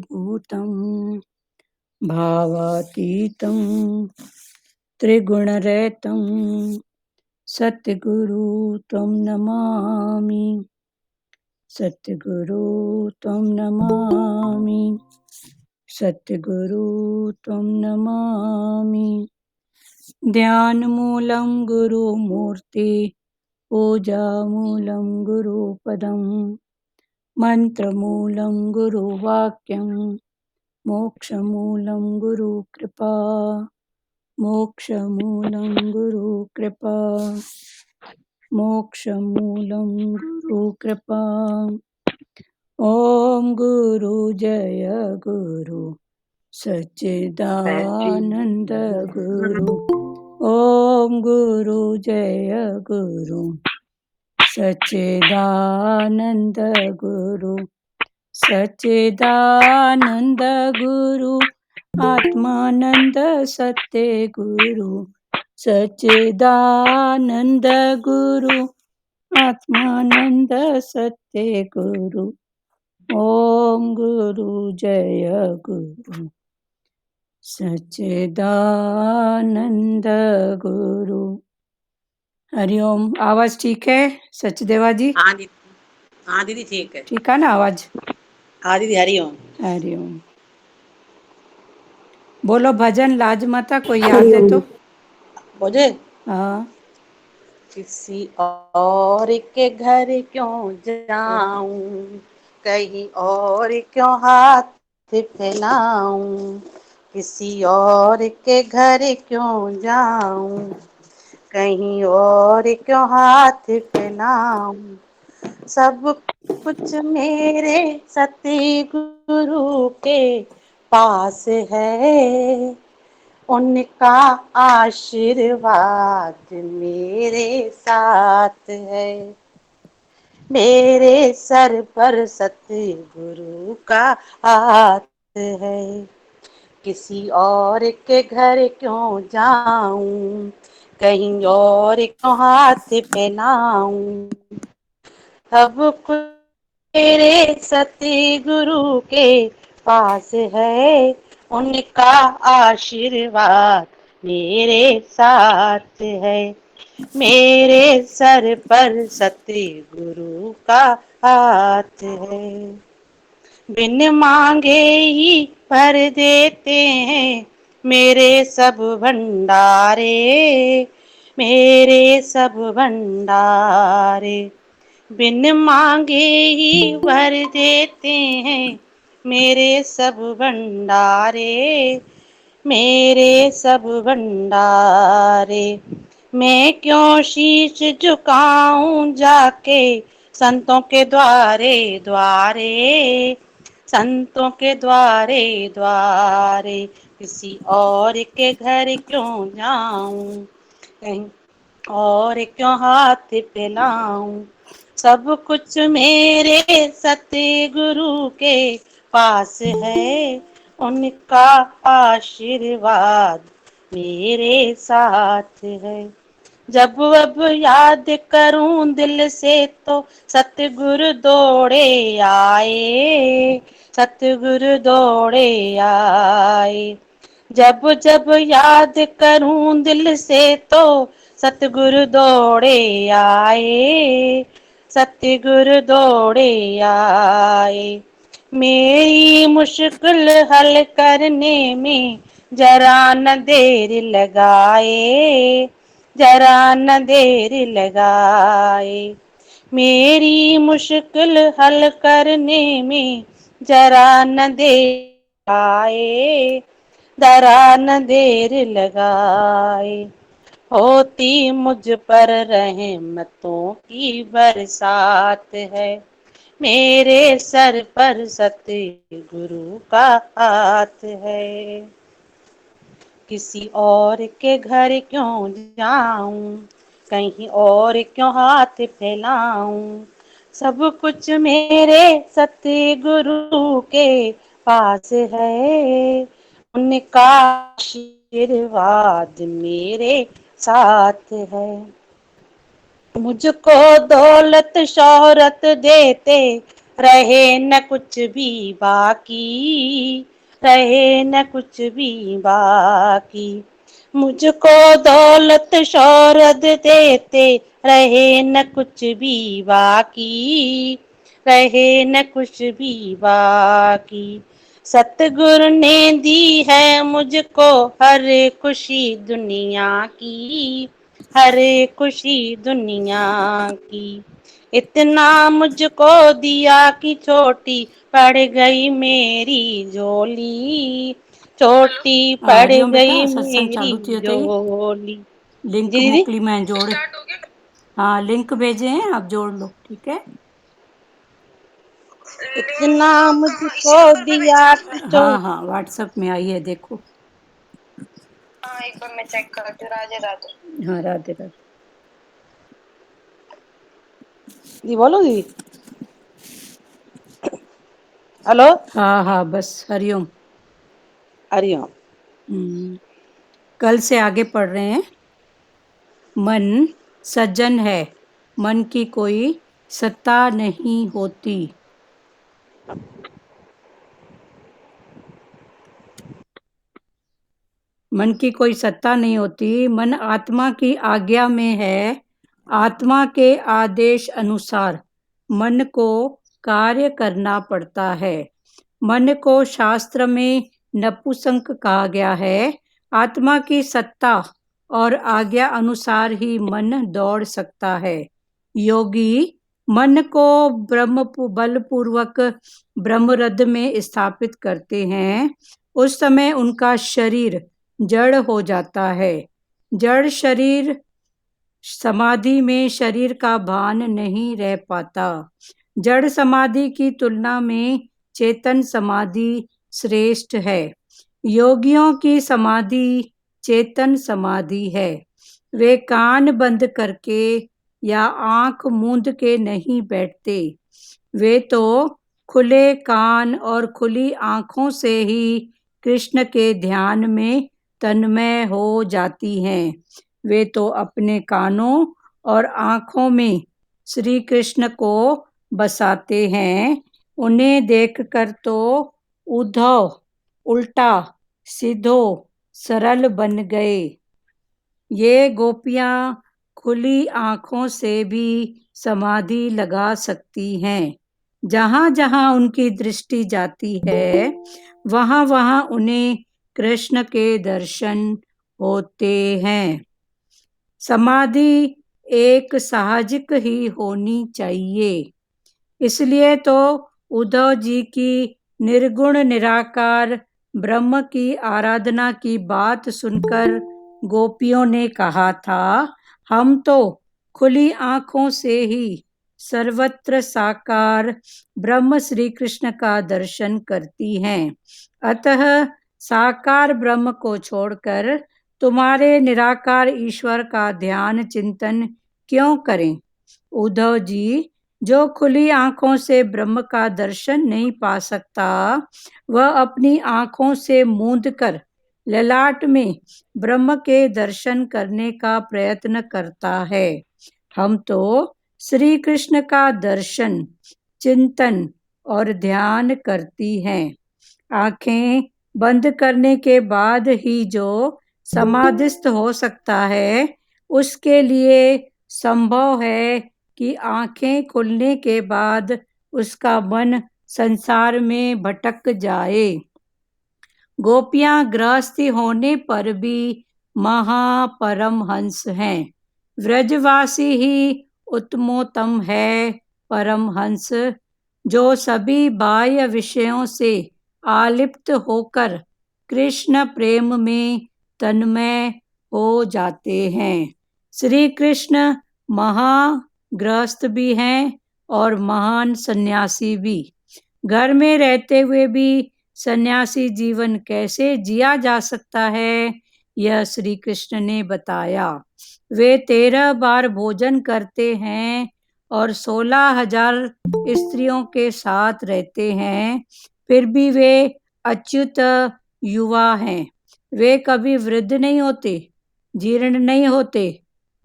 साक्षीभूतं भावातीतं त्रिगुणरहितं सद्गुरु त्वं नमामि। सद्गुरु त्वं नमामि। सद्गुरु त्वं नमामि। ध्यानमूलं गुरुमूर्ति पूजामूलं गुरुपदं मन्त्रमूलं गुरुवाक्यं मोक्षमूलं गुरुकृपा। मोक्षमूलं गुरुकृपा। मोक्षमूलं गुरुकृपा। ॐ गुरु जय गुरु सच्चिदानन्द गुरु। ॐ गुरु जय गुरु सच्चिदानन्द गुरु। सच्चिदानन्द गुरु आत्मानन्द सत्य गुरु। सच्चिदानन्द गुरु आत्मानन्द सत्य गुरु। ॐ गुरु जय गुरु सच्चिदानंद गुरु। हरिओम। आवाज ठीक है सचदेवा जी? हाँ दीदी, हाँ दीदी ठीक है। ठीक है ना आवाज? हाँ दीदी हरिओम। हरिओम। बोलो भजन लाज माता कोई याद है तो। मुझे हाँ। किसी और के घर क्यों जाऊं, कहीं और क्यों हाथ फैलाऊं, किसी और के घर क्यों जाऊं, कहीं और क्यों हाथ फैलाऊं। सब कुछ मेरे सतगुरु के पास है, उनका आशीर्वाद मेरे साथ है। मेरे सर पर सतगुरु का हाथ है, किसी और के घर क्यों जाऊं, कहीं और क्यों हाथ फैलाऊं। सब कुछ मेरे सतगुरु के पास है, उनका आशीर्वाद मेरे साथ है। मेरे सर पर सतगुरु का हाथ है, बिन मांगे ही भर देते हैं मेरे सब भंडारे, मेरे सब भंडारे। बिन मांगे ही भर देते हैं मेरे सब भंडारे, मेरे सब भंडारे। मैं क्यों शीश झुकाऊं जाके संतों के द्वारे द्वारे, संतों के द्वारे द्वारे। किसी और के घर क्यों जाऊं, कहीं और क्यों हाथ फैलाऊं। सब कुछ मेरे सतगुरु के पास है, उनका आशीर्वाद मेरे साथ है। जब अब याद करूं दिल से तो सतगुरु दौड़े आए, सतगुरु दौड़े आए। जब जब याद करूं दिल से तो सतगुरु दौड़े आए, सतगुरु दौड़े आए। मेरी मुश्किल हल करने में जरा न देर लगाए, जरा न देर लगाए। मेरी मुश्किल हल करने में जरा न देर आए, जरा न देर लगाए। होती मुझ पर रहमतों की बरसात है, मेरे सर पर सतगुरु का हाथ है। किसी और के घर क्यों जाऊं, कहीं और क्यों हाथ फैलाऊं। सब कुछ मेरे सतगुरु के पास है, उनका आशीर्वाद मेरे साथ है। मुझको दौलत शोहरत देते रहे न कुछ भी बाकी, रहे न कुछ भी बाकी। मुझको दौलत शौहरत देते, रहे न कुछ भी बाकी, रहे न कुछ भी बाकी। सतगुरु ने दी है मुझको हर खुशी दुनिया की, हर खुशी दुनिया की। इतना मुझको दिया कि छोटी पड़ गई मेरी झोली, छोटी पड़ हरिओम बेटा, गई सत्संग मेरी चालू थियो अथई। झोली। लिंक जी दीदी। मोकली मैं जोड़, हाँ लिंक भेजे हैं, आप जोड़ लो, ठीक है। इतना मुझको दिया कि हाँ छोटी। हाँ, व्हाट्सएप में आई है, देखो। हाँ एक बार मैं चेक करती हूँ। राधे राधे। हाँ, राधे राधे। जी बोलो दीदी। हेलो। हाँ हाँ, बस हरिओम। हरिओम। कल से आगे पढ़ रहे हैं। मन सज्जन है, मन की कोई सत्ता नहीं होती। मन की कोई सत्ता नहीं होती, मन आत्मा की आज्ञा में है। आत्मा के आदेश अनुसार मन को कार्य करना पड़ता है। मन को शास्त्र में नपुंसक कहा गया है। आत्मा की सत्ता और आज्ञा अनुसार ही मन दौड़ सकता है। योगी मन को ब्रह्म बलपूर्वक ब्रह्मरथ में स्थापित करते हैं। उस समय उनका शरीर जड़ हो जाता है। जड़ शरीर समाधि में शरीर का भान नहीं रह पाता। जड़ समाधि की तुलना में चेतन समाधि श्रेष्ठ है। योगियों की समाधि चेतन समाधि है। वे कान बंद करके या आंख मूंद के नहीं बैठते। वे तो खुले कान और खुली आंखों से ही कृष्ण के ध्यान में तन्मय हो जाती हैं। वे तो अपने कानों और आंखों में श्री कृष्ण को बसाते हैं। उन्हें देखकर तो उद्धव उल्टा सीधो सरल बन गए। ये गोपियां खुली आंखों से भी समाधि लगा सकती हैं। जहां जहां उनकी दृष्टि जाती है, वहां वहां उन्हें कृष्ण के दर्शन होते हैं। समाधि एक साहजिक ही होनी चाहिए। इसलिए तो उद्धव जी की निर्गुण निराकार ब्रह्म की आराधना की बात सुनकर गोपियों ने कहा था, हम तो खुली आंखों से ही सर्वत्र साकार ब्रह्म श्री कृष्ण का दर्शन करती हैं। अतः साकार ब्रह्म को छोड़कर तुम्हारे निराकार ईश्वर का ध्यान चिंतन क्यों करें। उद्धव जी, जो खुली आंखों से ब्रह्म का दर्शन नहीं पा सकता, वह अपनी आंखों से मूंदकर ललाट में ब्रह्म के दर्शन करने का प्रयत्न करता है। हम तो श्री कृष्ण का दर्शन, चिंतन और ध्यान करती हैं। आंखें बंद करने के बाद ही जो समाधिस्थ हो सकता है, उसके लिए संभव है कि आंखें खुलने के बाद उसका मन संसार में भटक जाए। गोपियां गृहस्थी होने पर भी महापरमहंस हैं। व्रजवासी ही उत्तमोत्तम है परमहंस, जो सभी बाह्य विषयों से आलिप्त होकर कृष्ण प्रेम में तन्मय हो जाते हैं। श्री कृष्ण महागृहस्थ भी हैं और महान सन्यासी भी। घर में रहते हुए भी सन्यासी जीवन कैसे जिया जा सकता है, यह श्री कृष्ण ने बताया। वे 13 बार भोजन करते हैं और 16,000 स्त्रियों के साथ रहते हैं, फिर भी वे अच्युत युवा हैं। वे कभी वृद्ध नहीं होते, जीर्ण नहीं होते।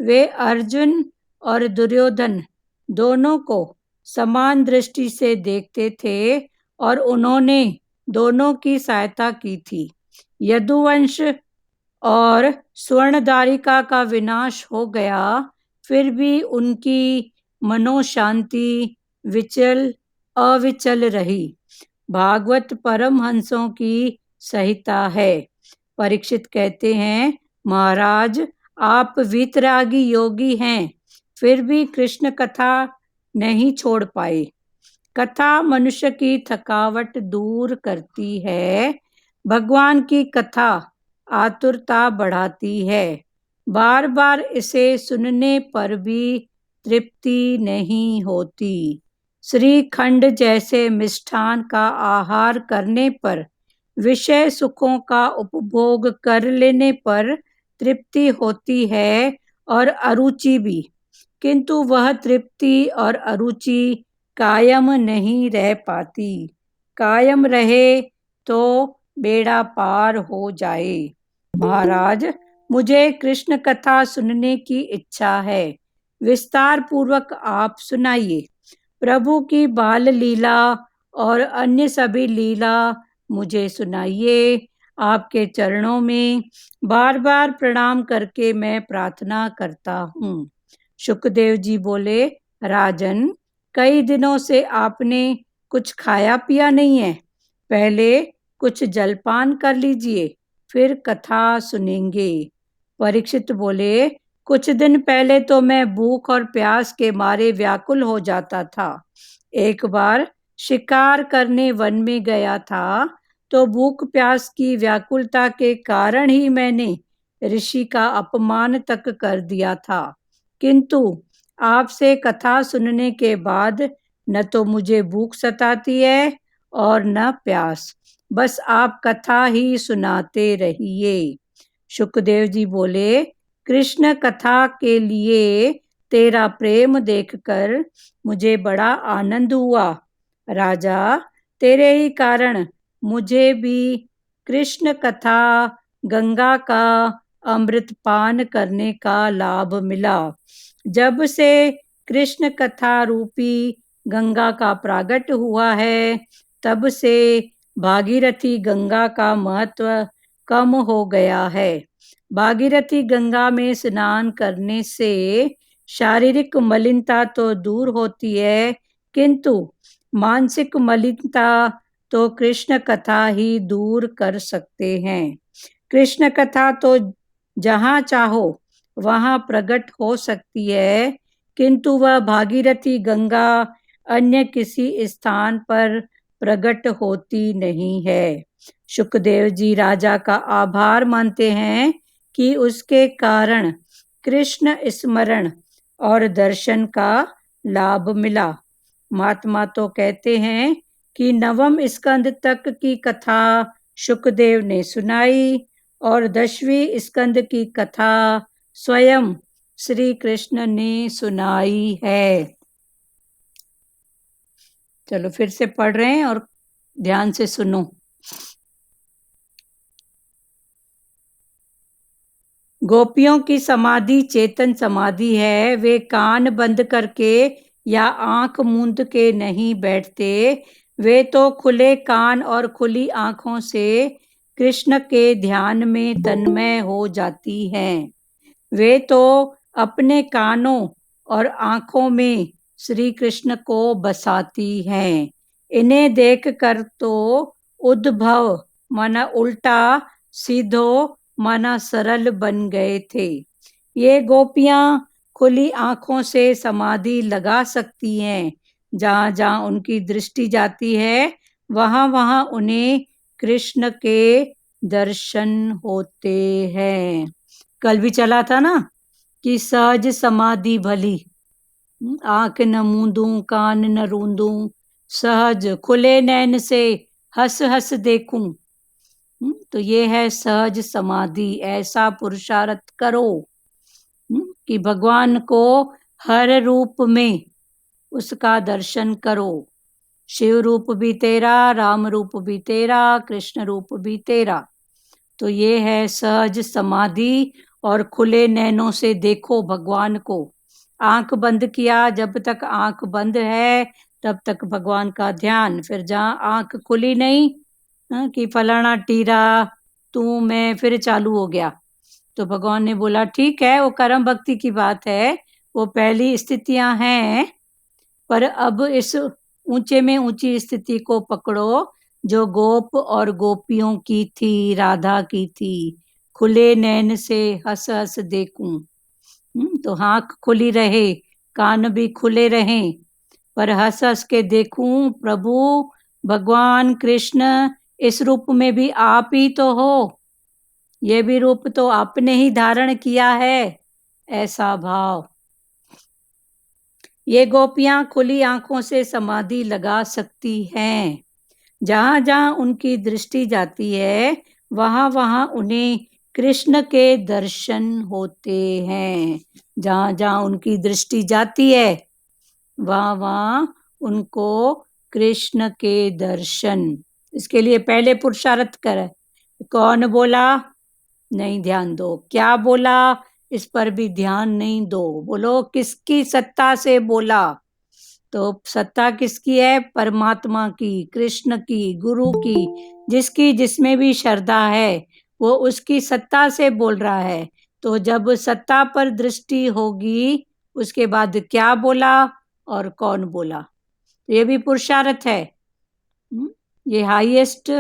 वे अर्जुन और दुर्योधन दोनों को समान दृष्टि से देखते थे और उन्होंने दोनों की सहायता की थी। यदुवंश और स्वर्णदारिका का विनाश हो गया, फिर भी उनकी मनोशांति अविचल रही। भागवत परमहंसों की संहिता है। परीक्षित कहते हैं, महाराज आप वीतरागी योगी हैं, फिर भी कृष्ण कथा नहीं छोड़ पाए। कथा मनुष्य की थकावट दूर करती है। भगवान की कथा आतुरता बढ़ाती है। बार बार इसे सुनने पर भी तृप्ति नहीं होती। श्रीखंड जैसे मिष्ठान का आहार करने पर, विषय सुखों का उपभोग कर लेने पर तृप्ति होती है और अरुचि भी, किंतु वह तृप्ति और अरुचि कायम नहीं रह पाती। कायम रहे तो बेड़ा पार हो जाए। महाराज मुझे कृष्ण कथा सुनने की इच्छा है, विस्तार पूर्वक आप सुनाइए। प्रभु की बाल लीला और अन्य सभी लीला मुझे सुनाइए। आपके चरणों में बार बार प्रणाम करके मैं प्रार्थना करता हूँ। शुकदेव जी बोले, राजन कई दिनों से आपने कुछ खाया पिया नहीं है, पहले कुछ जलपान कर लीजिए, फिर कथा सुनेंगे। परीक्षित बोले, कुछ दिन पहले तो मैं भूख और प्यास के मारे व्याकुल हो जाता था। एक बार शिकार करने वन में गया था, तो भूख प्यास की व्याकुलता के कारण ही मैंने ऋषि का अपमान तक कर दिया था। किंतु आपसे कथा सुनने के बाद न तो मुझे भूख सताती है और न प्यास, बस आप कथा ही सुनाते रहिए। शुकदेव जी बोले, कृष्ण कथा के लिए तेरा प्रेम देखकर मुझे बड़ा आनंद हुआ। राजा तेरे ही कारण मुझे भी कृष्ण कथा गंगा का अमृत पान करने का लाभ मिला। जब से कृष्ण कथा रूपी गंगा का प्रागट हुआ है, तब से भागीरथी गंगा का महत्व कम हो गया है। भागीरथी गंगा में स्नान करने से शारीरिक मलिनता तो दूर होती है, किंतु मानसिक मलिनता तो कृष्ण कथा ही दूर कर सकते हैं। कृष्ण कथा तो जहाँ चाहो वहाँ प्रकट हो सकती है, किंतु वह भागीरथी गंगा अन्य किसी स्थान पर प्रकट होती नहीं है। शुकदेव जी राजा का आभार मानते हैं कि उसके कारण कृष्ण स्मरण और दर्शन का लाभ मिला। महात्मा तो कहते हैं कि 9वें स्कंद तक की कथा शुकदेव ने सुनाई और 10वीं स्कंद की कथा स्वयं श्री कृष्ण ने सुनाई है। चलो फिर से पढ़ रहे हैं और ध्यान से सुनो। गोपियों की समाधि चेतन समाधि है। वे कान बंद करके या आंख मूंद के नहीं बैठते, वे तो खुले कान और खुली आंखों से कृष्ण के ध्यान में तन्मय हो जाती हैं। वे तो अपने कानों और आंखों में श्री कृष्ण को बसाती हैं। इन्हें देखकर तो उद्भव माना उल्टा, सीधो माना सरल बन गए थे। ये गोपियां खुली आंखों से समाधि लगा सकती हैं। जहाँ जहाँ उनकी दृष्टि जाती है, वहाँ वहाँ उन्हें कृष्ण के दर्शन होते हैं। कल भी चला था ना कि सहज समाधि भली, आंख न मूंदूं कान न रूंदूं, सहज खुले नैन से हंस हंस देखूं। तो ये है सहज समाधि। ऐसा पुरुषार्थ करो कि भगवान को हर रूप में उसका दर्शन करो। शिव रूप भी तेरा, राम रूप भी तेरा, कृष्ण रूप भी तेरा। तो ये है सहज समाधि और खुले नैनों से देखो भगवान को। आंख बंद किया, जब तक आंख बंद है तब तक भगवान का ध्यान। फिर जहाँ आंख खुली नहीं, कि फलाना टीरा तू मैं, फिर चालू हो गया। तो भगवान ने बोला ठीक है, वो कर्म भक्ति की बात है, वो पहली स्थितियां हैं, पर अब इस ऊंचे में ऊंची स्थिति को पकड़ो जो गोप और गोपियों की थी, राधा की थी। खुले नैन से हंस हंस देखूं। तो आंख खुली रहे, कान भी खुले रहें, पर हंस हंस के देखूं प्रभु भगवान कृष्ण इस रूप में भी आप ही तो हो, ये भी रूप तो आपने ही धारण किया है, ऐसा भाव। ये गोपियां खुली आंखों से समाधि लगा सकती हैं। जहां जहां उनकी दृष्टि जाती है वहां वहां उन्हें कृष्ण के दर्शन होते हैं। जहां जहां उनकी दृष्टि जाती है वहां वहां उनको कृष्ण के दर्शन। इसके लिए पहले पुरुषार्थ कर। कौन बोला, नहीं ध्यान दो। क्या बोला, इस पर भी ध्यान नहीं दो। बोलो किसकी सत्ता से बोला, तो सत्ता किसकी है, परमात्मा की, कृष्ण की, गुरु की। जिसकी जिसमें भी श्रद्धा है वो उसकी सत्ता से बोल रहा है। तो जब सत्ता पर दृष्टि होगी उसके बाद क्या बोला और कौन बोला, तो ये भी पुरुषार्थ है। ये हाईएस्ट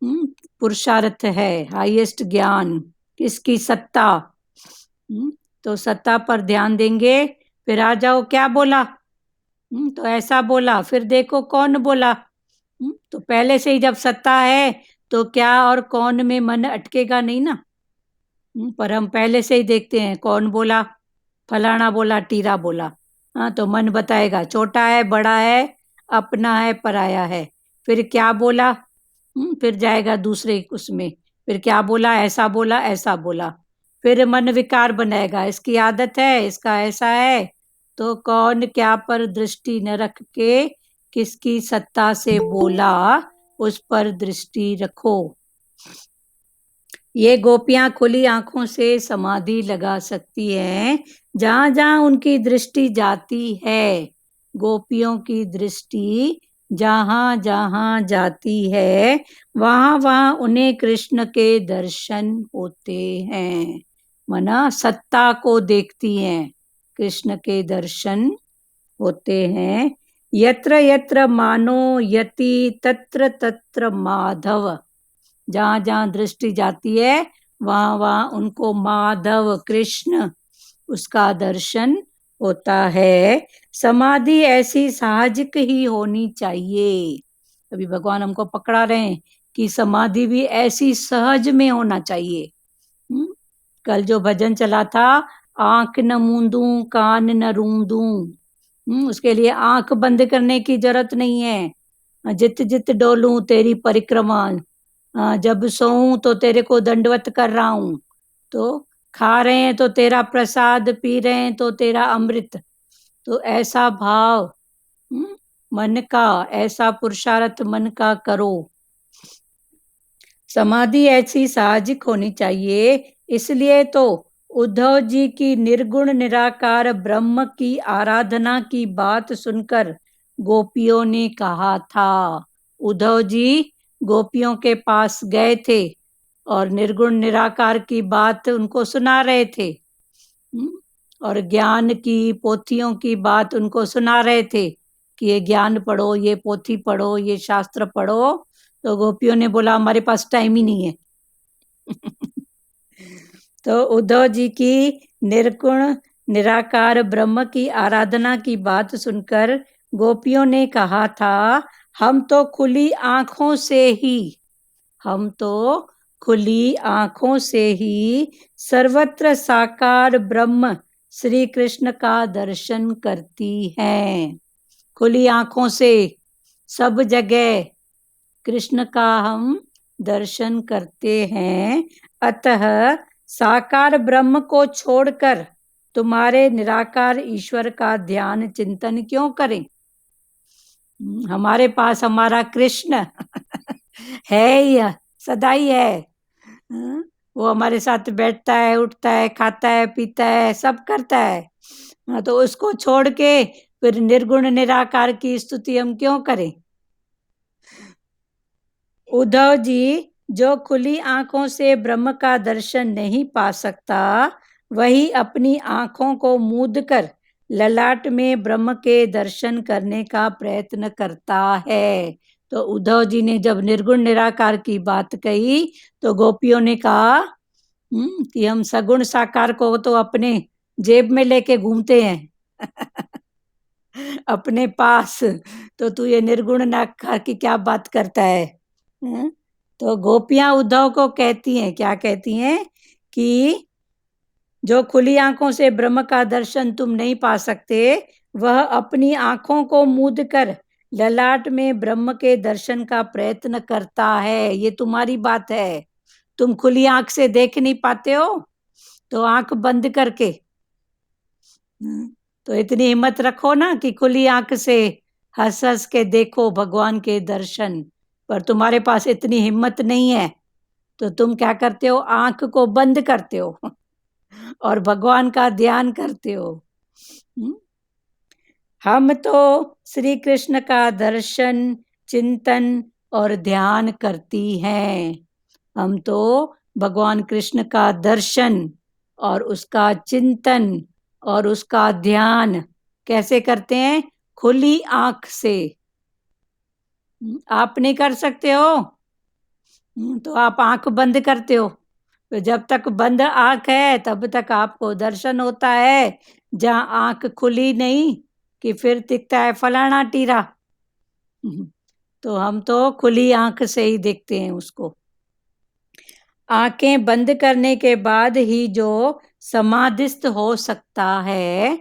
पुरुषार्थ है, हाईएस्ट ज्ञान, किसकी सत्ता। तो सत्ता पर ध्यान देंगे। फिर आ जाओ, क्या बोला, तो ऐसा बोला, फिर देखो कौन बोला। तो पहले से ही जब सत्ता है तो क्या और कौन में मन अटकेगा नहीं ना। पर हम पहले से ही देखते हैं कौन बोला, फलाना बोला, टीरा बोला। हाँ, तो मन बताएगा छोटा है, बड़ा है, अपना है, पराया है। फिर क्या बोला, फिर जाएगा दूसरे उसमें, फिर क्या बोला, ऐसा बोला, ऐसा बोला। फिर मन विकार बनाएगा, इसकी आदत है, इसका ऐसा है। तो कौन क्या पर दृष्टि न रख के किसकी सत्ता से बोला उस पर दृष्टि रखो। ये गोपियां खुली आंखों से समाधि लगा सकती हैं जहां जहां उनकी दृष्टि जाती है। गोपियों की दृष्टि जहां जहां जाती है वहां वहां उन्हें कृष्ण के दर्शन होते हैं। मना सत्ता को देखती हैं, कृष्ण के दर्शन होते हैं। यत्र यत्र मानो यति तत्र तत्र माधव। जहां जहां दृष्टि जाती है वहां वहां उनको माधव कृष्ण उसका दर्शन होता है। समाधि ऐसी साहजिक ही होनी चाहिए। अभी भगवान हमको पकड़ा रहे हैं कि समाधि भी ऐसी सहज में होना चाहिए। कल जो भजन चला था, आंख न मूंदूं कान न रूंदूं, उसके लिए आंख बंद करने की जरूरत नहीं है। जित जित डोलूं तेरी परिक्रमा, जब सोऊं तो तेरे को दंडवत कर रहा हूं। तो खा रहे हैं तो तेरा प्रसाद, पी रहे हैं तो तेरा अमृत। तो ऐसा भाव मन का, ऐसा पुरुषार्थ मन का करो। समाधि ऐसी साहजिक होनी चाहिए। इसलिए तो उद्धव जी की निर्गुण निराकार ब्रह्म की आराधना की बात सुनकर गोपियों ने कहा था। उद्धव जी गोपियों के पास गए थे और निर्गुण निराकार की बात उनको सुना रहे थे, और ज्ञान की पोथियों की बात उनको सुना रहे थे कि ये ज्ञान पढ़ो, ये पोथी पढ़ो, ये शास्त्र पढ़ो। तो गोपियों ने बोला हमारे पास टाइम ही नहीं है। तो उद्धव जी की निर्गुण निराकार ब्रह्म की आराधना की बात सुनकर गोपियों ने कहा था, हम तो खुली आंखों से ही, हम तो खुली आंखों से ही सर्वत्र साकार ब्रह्म श्री कृष्ण का दर्शन करती हैं। खुली आंखों से सब जगह कृष्ण का हम दर्शन करते हैं। अतः साकार ब्रह्म को छोड़कर तुम्हारे निराकार ईश्वर का ध्यान चिंतन क्यों करें। हमारे पास हमारा कृष्ण है ही, सदा ही है। वो हमारे साथ बैठता है, उठता है, खाता है, पीता है, सब करता है। हाँ, तो उसको छोड़ के फिर निर्गुण निराकार की स्तुति हम क्यों करें? उद्धव जी, जो खुली आंखों से ब्रह्म का दर्शन नहीं पा सकता, वही अपनी आंखों को मूंद कर ललाट में ब्रह्म के दर्शन करने का प्रयत्न करता है। तो उद्धव जी ने जब निर्गुण निराकार की बात कही तो गोपियों ने कहा कि हम सगुण साकार को तो अपने जेब में लेके घूमते हैं अपने पास, तो तू ये निर्गुण निराकार की क्या बात करता है? तो गोपियां उद्धव को कहती हैं, क्या कहती हैं कि जो खुली आंखों से ब्रह्म का दर्शन तुम नहीं पा सकते, वह अपनी आंखों को मूंद कर ललाट में ब्रह्म के दर्शन का प्रयत्न करता है। ये तुम्हारी बात है, तुम खुली आंख से देख नहीं पाते हो, तो आंख बंद करके तो इतनी हिम्मत रखो ना कि खुली आंख से हंस हंस के देखो भगवान के दर्शन। पर तुम्हारे पास इतनी हिम्मत नहीं है, तो तुम क्या करते हो? आंख को बंद करते हो और भगवान का ध्यान करते हो। हम तो श्री कृष्ण का दर्शन, चिंतन और ध्यान करती हैं। हम तो भगवान कृष्ण का दर्शन और उसका चिंतन और उसका ध्यान कैसे करते हैं? खुली आंख से। आप नहीं कर सकते हो, तो आप आंख बंद करते हो। तो जब तक बंद आंख है तब तक आपको दर्शन होता है, जहां आंख खुली नहीं कि फिर दिखता है फलाना टीरा। तो हम तो खुली आंख से ही देखते हैं उसको। आंखें बंद करने के बाद ही जो समाधिस्थ हो सकता है,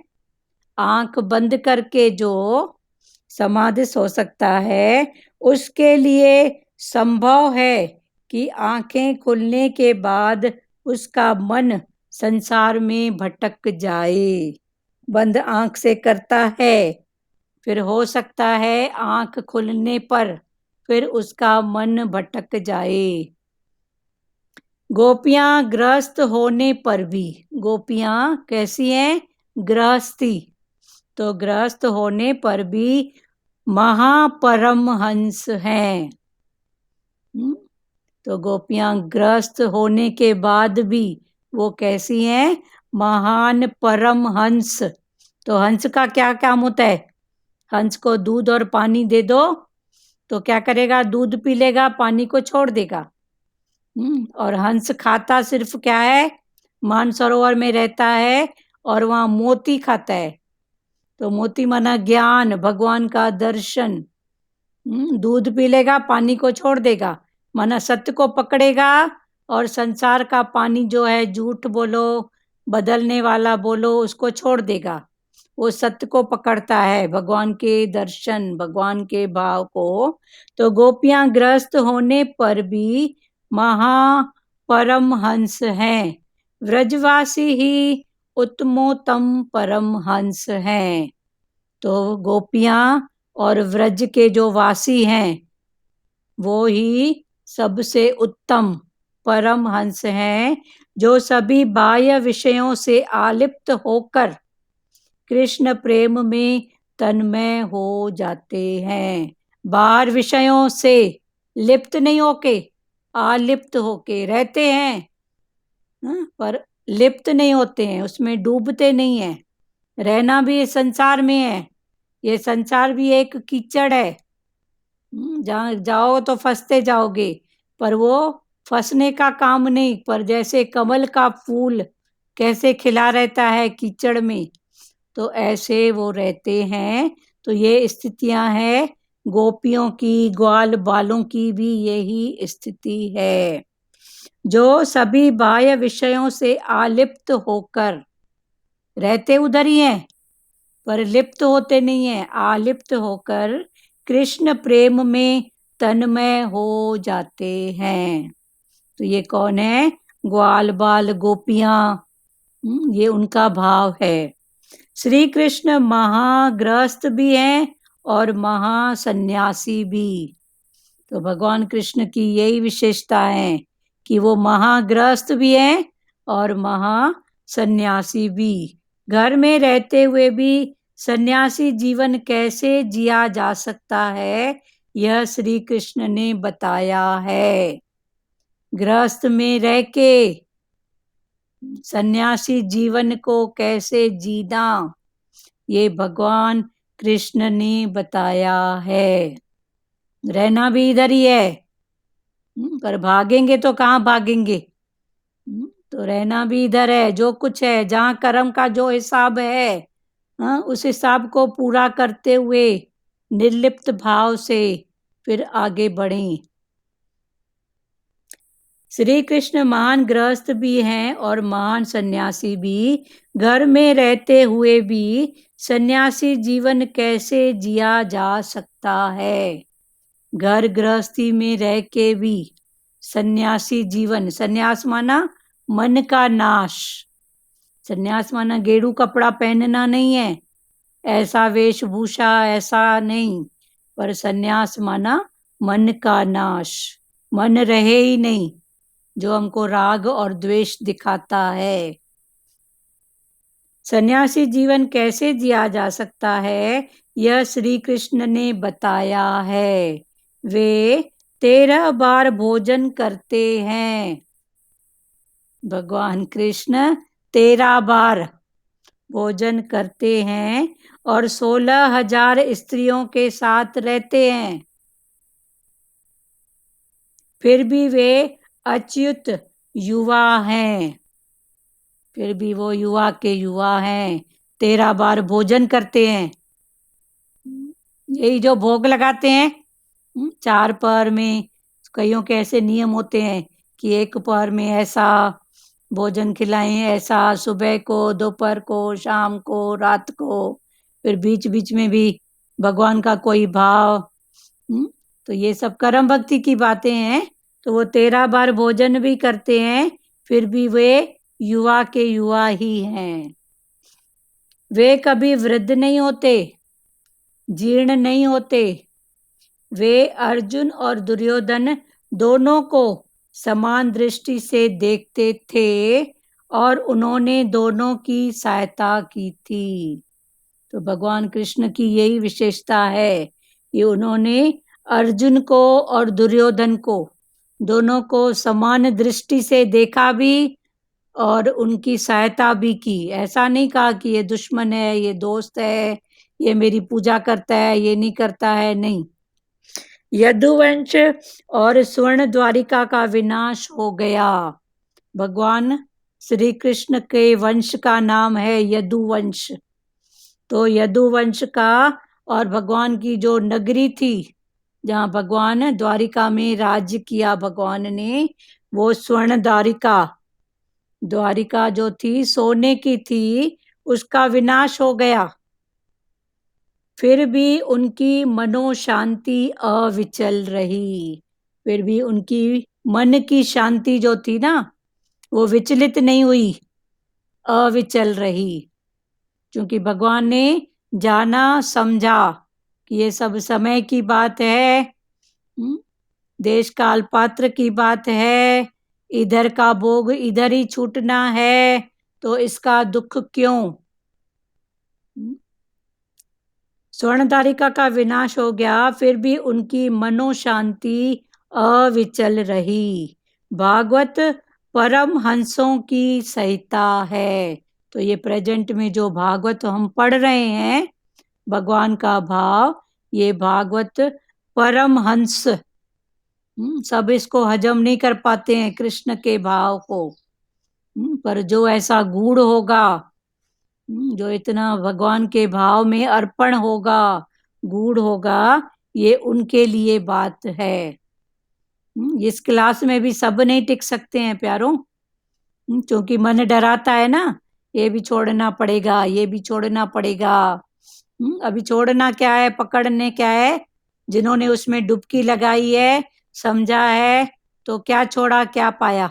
आंख बंद करके जो समाधिस्थ हो सकता है, उसके लिए संभव है कि आंखें खुलने के बाद उसका मन संसार में भटक जाए। बंद आंख से करता है, फिर हो सकता है आंख खुलने पर फिर उसका मन भटक जाए। गोपियां ग्रस्त होने पर भी, गोपियां कैसी हैं? गृहस्थी। तो गृहस्थ होने पर भी महापरमहंस हैं। तो गोपियां गृहस्थ होने के बाद भी वो कैसी हैं? महान परमहंस। तो हंस का क्या काम होता है? हंस को दूध और पानी दे दो तो क्या करेगा? दूध पी लेगा, पानी को छोड़ देगा। और हंस खाता सिर्फ क्या है? मानसरोवर में रहता है और वहां मोती खाता है। तो मोती माना ज्ञान, भगवान का दर्शन। दूध पी लेगा, पानी को छोड़ देगा, माना सत्य को पकड़ेगा और संसार का पानी जो है, झूठ बोलो, बदलने वाला बोलो, उसको छोड़ देगा। वो सत्य को पकड़ता है, भगवान के दर्शन, भगवान के भाव को। तो गोपियां गृहस्थ होने पर भी महापरमहंस हैं। व्रजवासी ही उत्तमोत्तम परमहंस हैं। तो गोपियां और व्रज के जो वासी हैं वो ही सबसे उत्तम परमहंस हैं, जो सभी बाह्य विषयों से आलिप्त होकर कृष्ण प्रेम में तन्मय हो जाते हैं। बाहर विषयों से लिप्त नहीं होके, आलिप्त होके रहते हैं, पर लिप्त नहीं होते हैं, उसमें डूबते नहीं हैं। रहना भी इस संसार में है, ये संसार भी एक कीचड़ है, जहाँ जाओ तो फंसते जाओगे, पर वो फंसने का काम नहीं, पर जैसे कमल का फूल कैसे खिला रहता है कीचड़ में, तो ऐसे वो रहते हैं। तो ये स्थितियां हैं गोपियों की, ग्वाल बालों की भी यही स्थिति है, जो सभी बाह्य विषयों से आलिप्त होकर रहते उधर ही हैं, पर लिप्त होते नहीं है, आलिप्त होकर कृष्ण प्रेम में तन्मय हो जाते हैं। तो ये कौन है? ग्वाल बाल गोपियां, ये उनका भाव है। श्री कृष्ण महाग्रस्त भी हैं और महासन्यासी भी। तो भगवान कृष्ण की यही विशेषता है कि वो महाग्रस्त भी हैं और महासन्यासी भी। घर में रहते हुए भी सन्यासी जीवन कैसे जिया जा सकता है, यह श्री कृष्ण ने बताया है। गृहस्थ में रह के सन्यासी जीवन को कैसे जीना, ये भगवान कृष्ण ने बताया है। रहना भी इधर ही है, पर भागेंगे तो कहाँ भागेंगे। तो रहना भी इधर है, जो कुछ है, जहाँ कर्म का जो हिसाब है, उस हिसाब को पूरा करते हुए निर्लिप्त भाव से फिर आगे बढ़ें। श्री कृष्ण महान गृहस्थ भी हैं और महान सन्यासी भी। घर में रहते हुए भी सन्यासी जीवन कैसे जिया जा सकता है। घर गृहस्थी में रह के भी सन्यासी जीवन, सन्यास माना मन का नाश। सन्यास माना गेरू कपड़ा पहनना नहीं है, ऐसा वेशभूषा ऐसा नहीं, पर सन्यास माना मन का नाश। मन रहे ही नहीं जो हमको राग और द्वेष दिखाता है। सन्यासी जीवन कैसे जिया जा सकता है, यह श्री कृष्ण ने बताया है। वे 13 बार भोजन करते हैं। भगवान कृष्ण 13 बार भोजन करते हैं और 16,000 स्त्रियों के साथ रहते हैं। फिर भी वे अच्युत युवा हैं। फिर भी वो युवा के युवा हैं। 13 बार भोजन करते हैं। यही जो भोग लगाते हैं, 4 पहर में कईयों के ऐसे नियम होते हैं कि एक पहर में ऐसा भोजन खिलाएं, ऐसा सुबह को, दोपहर को, शाम को, रात को, फिर बीच बीच में भी भगवान का कोई भाव। तो ये सब कर्म भक्ति की बातें हैं। तो वो 13 बार भोजन भी करते हैं, फिर भी वे युवा के युवा ही हैं। वे कभी वृद्ध नहीं होते, जीर्ण नहीं होते। वे अर्जुन और दुर्योधन दोनों को समान दृष्टि से देखते थे और उन्होंने दोनों की सहायता की थी। तो भगवान कृष्ण की यही विशेषता है कि उन्होंने अर्जुन को और दुर्योधन को दोनों को समान दृष्टि से देखा भी और उनकी सहायता भी की। ऐसा नहीं कहा कि ये दुश्मन है, ये दोस्त है, ये मेरी पूजा करता है, ये नहीं करता है, नहीं। यदुवंश और स्वर्ण द्वारिका का विनाश हो गया। भगवान श्री कृष्ण के वंश का नाम है यदुवंश। तो यदुवंश का और भगवान की जो नगरी थी जहाँ भगवान द्वारिका में राज्य किया भगवान ने, वो स्वर्ण द्वारिका जो थी सोने की थी, उसका विनाश हो गया। फिर भी उनकी मनोशांति अविचल रही। फिर भी उनकी मन की शांति जो थी ना, वो विचलित नहीं हुई, अविचल रही। क्योंकि भगवान ने जाना समझा कि ये सब समय की बात है, देश काल पात्र की बात है, इधर का भोग इधर ही छूटना है, तो इसका दुख क्यों। स्वर्णधारिका का विनाश हो गया, फिर भी उनकी मनोशांति अविचल रही। भागवत परम हंसों की संहिता है। तो ये प्रेजेंट में जो भागवत हम पढ़ रहे हैं, भगवान का भाव, ये भागवत परम हंस, सब इसको हजम नहीं कर पाते हैं कृष्ण के भाव को, पर जो ऐसा गूढ़ होगा, जो इतना भगवान के भाव में अर्पण होगा, गूढ़ होगा, ये उनके लिए बात है। इस क्लास में भी सब नहीं टिक सकते हैं प्यारों, क्योंकि मन डराता है ना, ये भी छोड़ना पड़ेगा, ये भी छोड़ना पड़ेगा। अभी छोड़ना क्या है, पकड़ने क्या है। जिन्होंने उसमें डुबकी लगाई है, समझा है, तो क्या छोड़ा क्या पाया।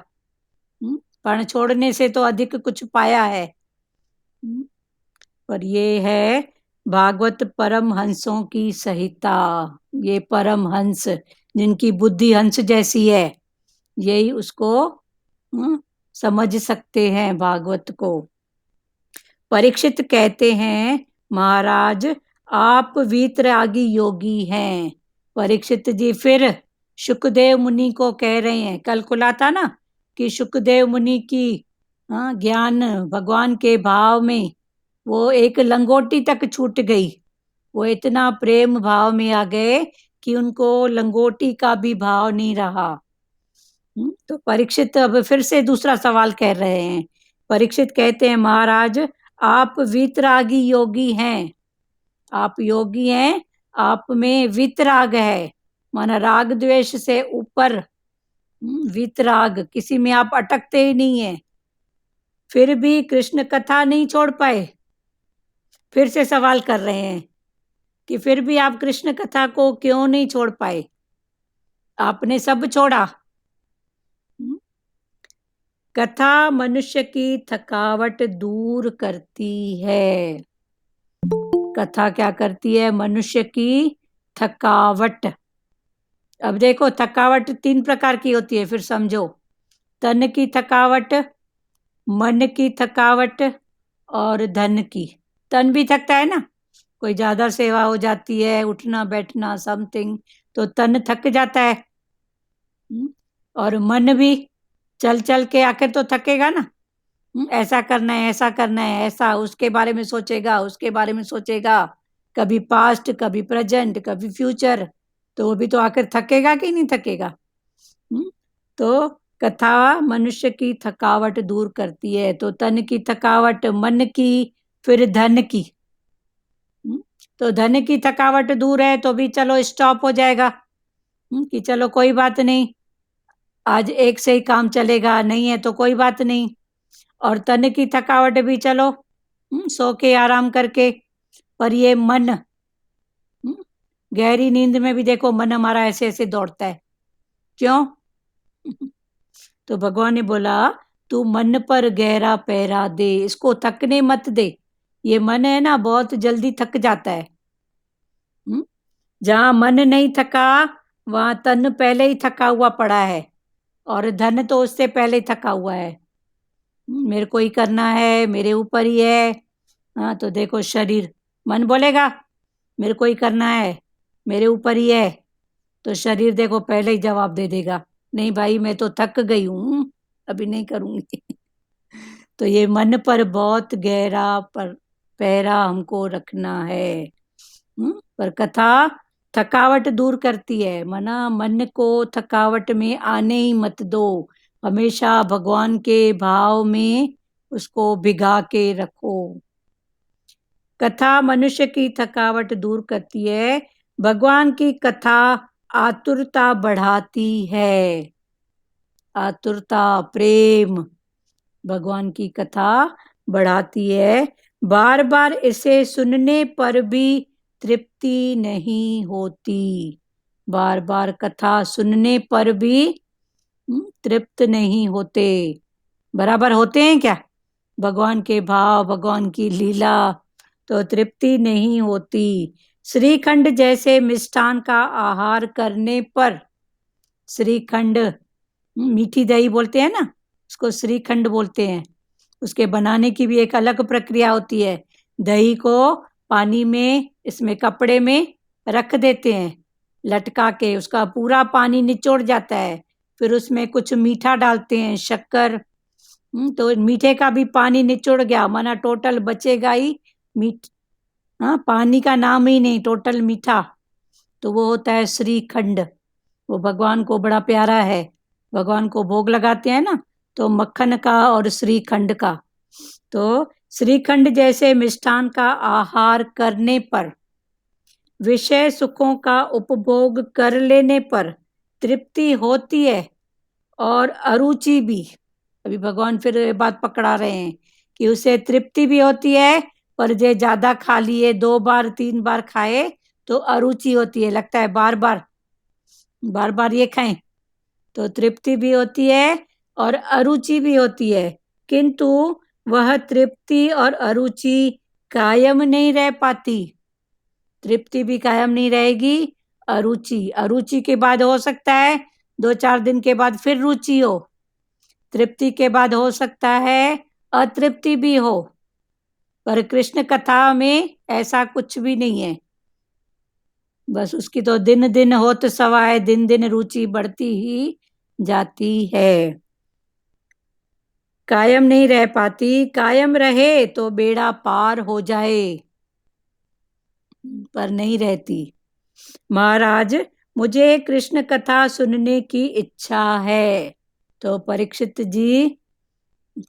पर छोड़ने से तो अधिक कुछ पाया है। पर ये है भागवत परम हंसों की संहिता। ये परम हंस जिनकी बुद्धि हंस जैसी है, यही उसको समझ सकते हैं भागवत को। परीक्षित कहते हैं महाराज आप वीतरागी योगी हैं। परीक्षित जी फिर शुकदेव मुनि को कह रहे हैं, कल खुला था ना कि शुकदेव मुनि की ज्ञान भगवान के भाव में वो एक लंगोटी तक छूट गई। वो इतना प्रेम भाव में आ गए कि उनको लंगोटी का भी भाव नहीं रहा। तो परीक्षित अब फिर से दूसरा सवाल कर रहे हैं। परीक्षित कहते हैं महाराज आप वीतरागी योगी हैं। आप योगी हैं, आप में वीतराग है, माना राग द्वेष से ऊपर वीतराग, किसी में आप अटकते ही नहीं है। फिर भी कृष्ण कथा नहीं छोड़ पाए। फिर से सवाल कर रहे हैं कि फिर भी आप कृष्ण कथा को क्यों नहीं छोड़ पाए? आपने सब छोड़ा। कथा मनुष्य की थकावट दूर करती है। कथा क्या करती है? मनुष्य की थकावट। अब देखो थकावट 3 प्रकार की होती है, फिर समझो। तन की थकावट, मन की थकावट और धन की। तन भी थकता है ना, कोई ज्यादा सेवा हो जाती है, उठना बैठना समथिंग, तो तन थक जाता है। और मन भी चल चल के आखिर तो थकेगा ना। ऐसा करना है, ऐसा करना है, ऐसा, उसके बारे में सोचेगा, उसके बारे में सोचेगा, कभी पास्ट, कभी प्रेजेंट, कभी फ्यूचर, तो वो भी तो आखिर थकेगा कि नहीं थकेगा। तो कथा मनुष्य की थकावट दूर करती है। तो तन की थकावट, मन की, फिर धन की। तो धन की थकावट दूर है तो भी चलो स्टॉप हो जाएगा कि चलो कोई बात नहीं, आज एक से ही काम चलेगा, नहीं है तो कोई बात नहीं। और तन की थकावट भी चलो सो के आराम करके। पर ये मन, गहरी नींद में भी देखो मन हमारा ऐसे ऐसे दौड़ता है, क्यों? तो भगवान ने बोला तू मन पर गहरा पहरा दे, इसको थकने मत दे। ये मन है ना बहुत जल्दी थक जाता है। जहां मन नहीं थका वहां तन पहले ही थका हुआ पड़ा है, और धन तो उससे पहले ही थका हुआ है। मेरे को ही करना है, मेरे ऊपर ही है। हाँ तो देखो शरीर, मन बोलेगा मेरे को ही करना है, मेरे ऊपर ही है, तो शरीर देखो पहले ही जवाब दे देगा, नहीं भाई मैं तो थक गई हूँ, अभी नहीं करूंगी। तो ये मन पर बहुत गहरा पर पहरा हमको रखना है। पर कथा थकावट दूर करती है। मना मन को थकावट में आने ही मत दो, हमेशा भगवान के भाव में उसको भिगा के रखो। कथा मनुष्य की थकावट दूर करती है। भगवान की कथा आतुरता बढ़ाती है। आतुरता, प्रेम भगवान की कथा बढ़ाती है। बार बार इसे सुनने पर भी तृप्ति नहीं होती। बार बार कथा सुनने पर भी तृप्त नहीं होते। बराबर होते हैं क्या? भगवान के भाव, भगवान की लीला, तो तृप्ति नहीं होती। श्रीखंड जैसे मिष्ठान का आहार करने पर, श्रीखंड मीठी दही बोलते हैं ना, उसको श्रीखंड बोलते हैं। उसके बनाने की भी एक अलग प्रक्रिया होती है। दही को पानी में, इसमें कपड़े में रख देते हैं लटका के, उसका पूरा पानी निचोड़ जाता है, फिर उसमें कुछ मीठा डालते हैं, शक्कर। तो मीठे का भी पानी निचोड़ गया, माना टोटल बचेगा ही मीठ, पानी का नाम ही नहीं, टोटल मीठा। तो वो होता है श्रीखंड। वो भगवान को बड़ा प्यारा है। भगवान को भोग लगाते हैं ना, तो मक्खन का और श्रीखंड का। तो श्रीखंड जैसे मिष्ठान का आहार करने पर, विषय सुखों का उपभोग कर लेने पर तृप्ति होती है और अरुचि भी। अभी भगवान फिर ये बात पकड़ा रहे हैं कि उसे तृप्ति भी होती है, पर जो ज्यादा खा लिए, 2 बार 3 बार खाए तो अरुचि होती है, लगता है बार बार ये खाएं, तो तृप्ति भी होती है और अरुचि भी होती है। किंतु वह तृप्ति और अरुचि कायम नहीं रह पाती। तृप्ति भी कायम नहीं रहेगी, अरुचि, अरुचि के बाद हो सकता है 2-4 दिन के बाद फिर रुचि हो, तृप्ति के बाद हो सकता है अतृप्ति भी हो, पर कृष्ण कथा में ऐसा कुछ भी नहीं है। बस उसकी तो दिन दिन होत सवाए, दिन दिन रुचि बढ़ती ही जाती है। कायम नहीं रह पाती, कायम रहे तो बेड़ा पार हो जाए, पर नहीं रहती। महाराज, मुझे कृष्ण कथा सुनने की इच्छा है। तो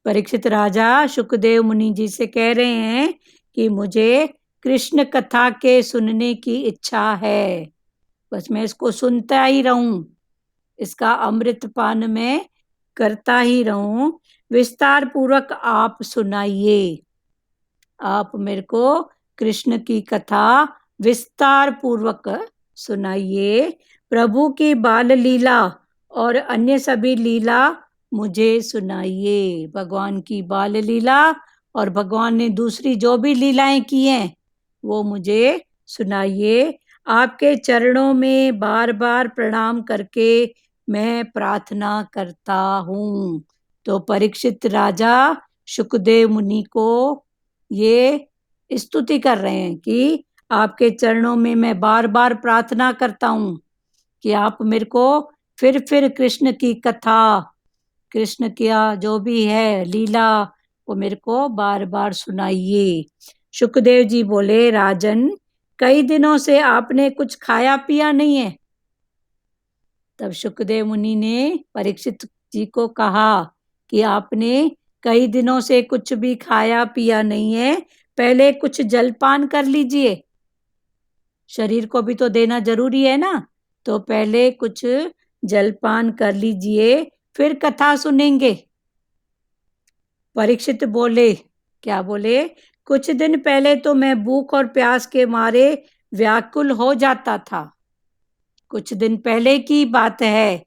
परीक्षित राजा शुकदेव मुनि जी से कह रहे हैं कि मुझे कृष्ण कथा के सुनने की इच्छा है। बस मैं इसको सुनता ही रहूं, इसका अमृत पान मैं करता ही रहूं। विस्तार पूर्वक आप सुनाइए। आप मेरे को कृष्ण की कथा विस्तार पूर्वक सुनाइए। प्रभु की बाल लीला और अन्य सभी लीला मुझे सुनाइए। भगवान की बाल लीला और भगवान ने दूसरी जो भी लीलाएं की हैं वो मुझे सुनाइए। आपके चरणों में बार बार प्रणाम करके मैं प्रार्थना करता हूँ। तो परीक्षित राजा शुकदेव मुनि को ये स्तुति कर रहे हैं कि आपके चरणों में मैं बार बार प्रार्थना करता हूँ कि आप मेरे को फिर कृष्ण की कथा, कृष्ण का जो भी है लीला, वो मेरे को बार बार सुनाइए। शुकदेव जी बोले, राजन, कई दिनों से आपने कुछ खाया पिया नहीं है। तब शुकदेव मुनि ने परीक्षित जी को कहा कि आपने कई दिनों से कुछ भी खाया पिया नहीं है, पहले कुछ जलपान कर लीजिए, शरीर को भी तो देना जरूरी है ना। तो पहले कुछ जलपान कर लीजिए, फिर कथा सुनेंगे। परीक्षित बोले, क्या बोले? कुछ दिन पहले तो मैं भूख और प्यास के मारे व्याकुल हो जाता था। कुछ दिन पहले की बात है,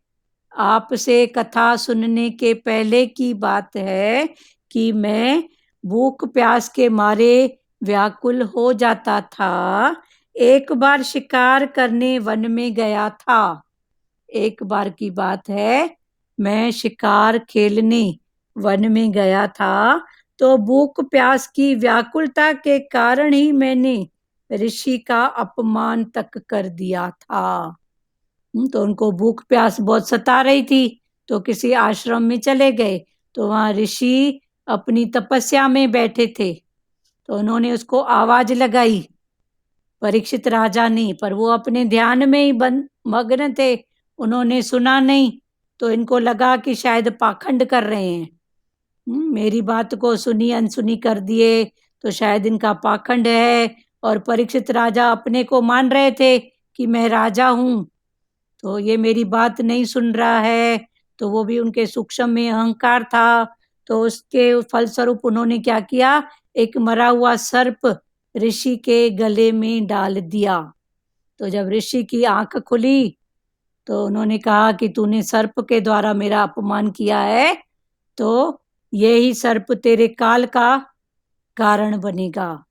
आपसे कथा सुनने के पहले की बात है कि मैं भूख प्यास के मारे व्याकुल हो जाता था। एक बार शिकार करने वन में गया था। एक बार की बात है, मैं शिकार खेलने वन में गया था, तो भूख प्यास की व्याकुलता के कारण ही मैंने ऋषि का अपमान तक कर दिया था। तो उनको भूख प्यास बहुत सता रही थी, तो किसी आश्रम में चले गए, तो वहां ऋषि अपनी तपस्या में बैठे थे, तो उन्होंने उसको आवाज लगाई, परीक्षित राजा ने, पर वो अपने ध्यान में ही मग्न थे, उन्होंने सुना नहीं। तो इनको लगा कि शायद पाखंड कर रहे हैं, मेरी बात को सुनी अनसुनी कर दिए, तो शायद इनका पाखंड है। और परीक्षित राजा अपने को मान रहे थे कि मैं राजा हूं, तो ये मेरी बात नहीं सुन रहा है। तो वो भी उनके सूक्ष्म में अहंकार था, तो उसके फलस्वरूप उन्होंने क्या किया, एक मरा हुआ सर्प ऋषि के गले में डाल दिया। तो जब ऋषि की आंख खुली, तो उन्होंने कहा कि तूने सर्प के द्वारा मेरा अपमान किया है, तो यही सर्प तेरे काल का कारण बनेगा,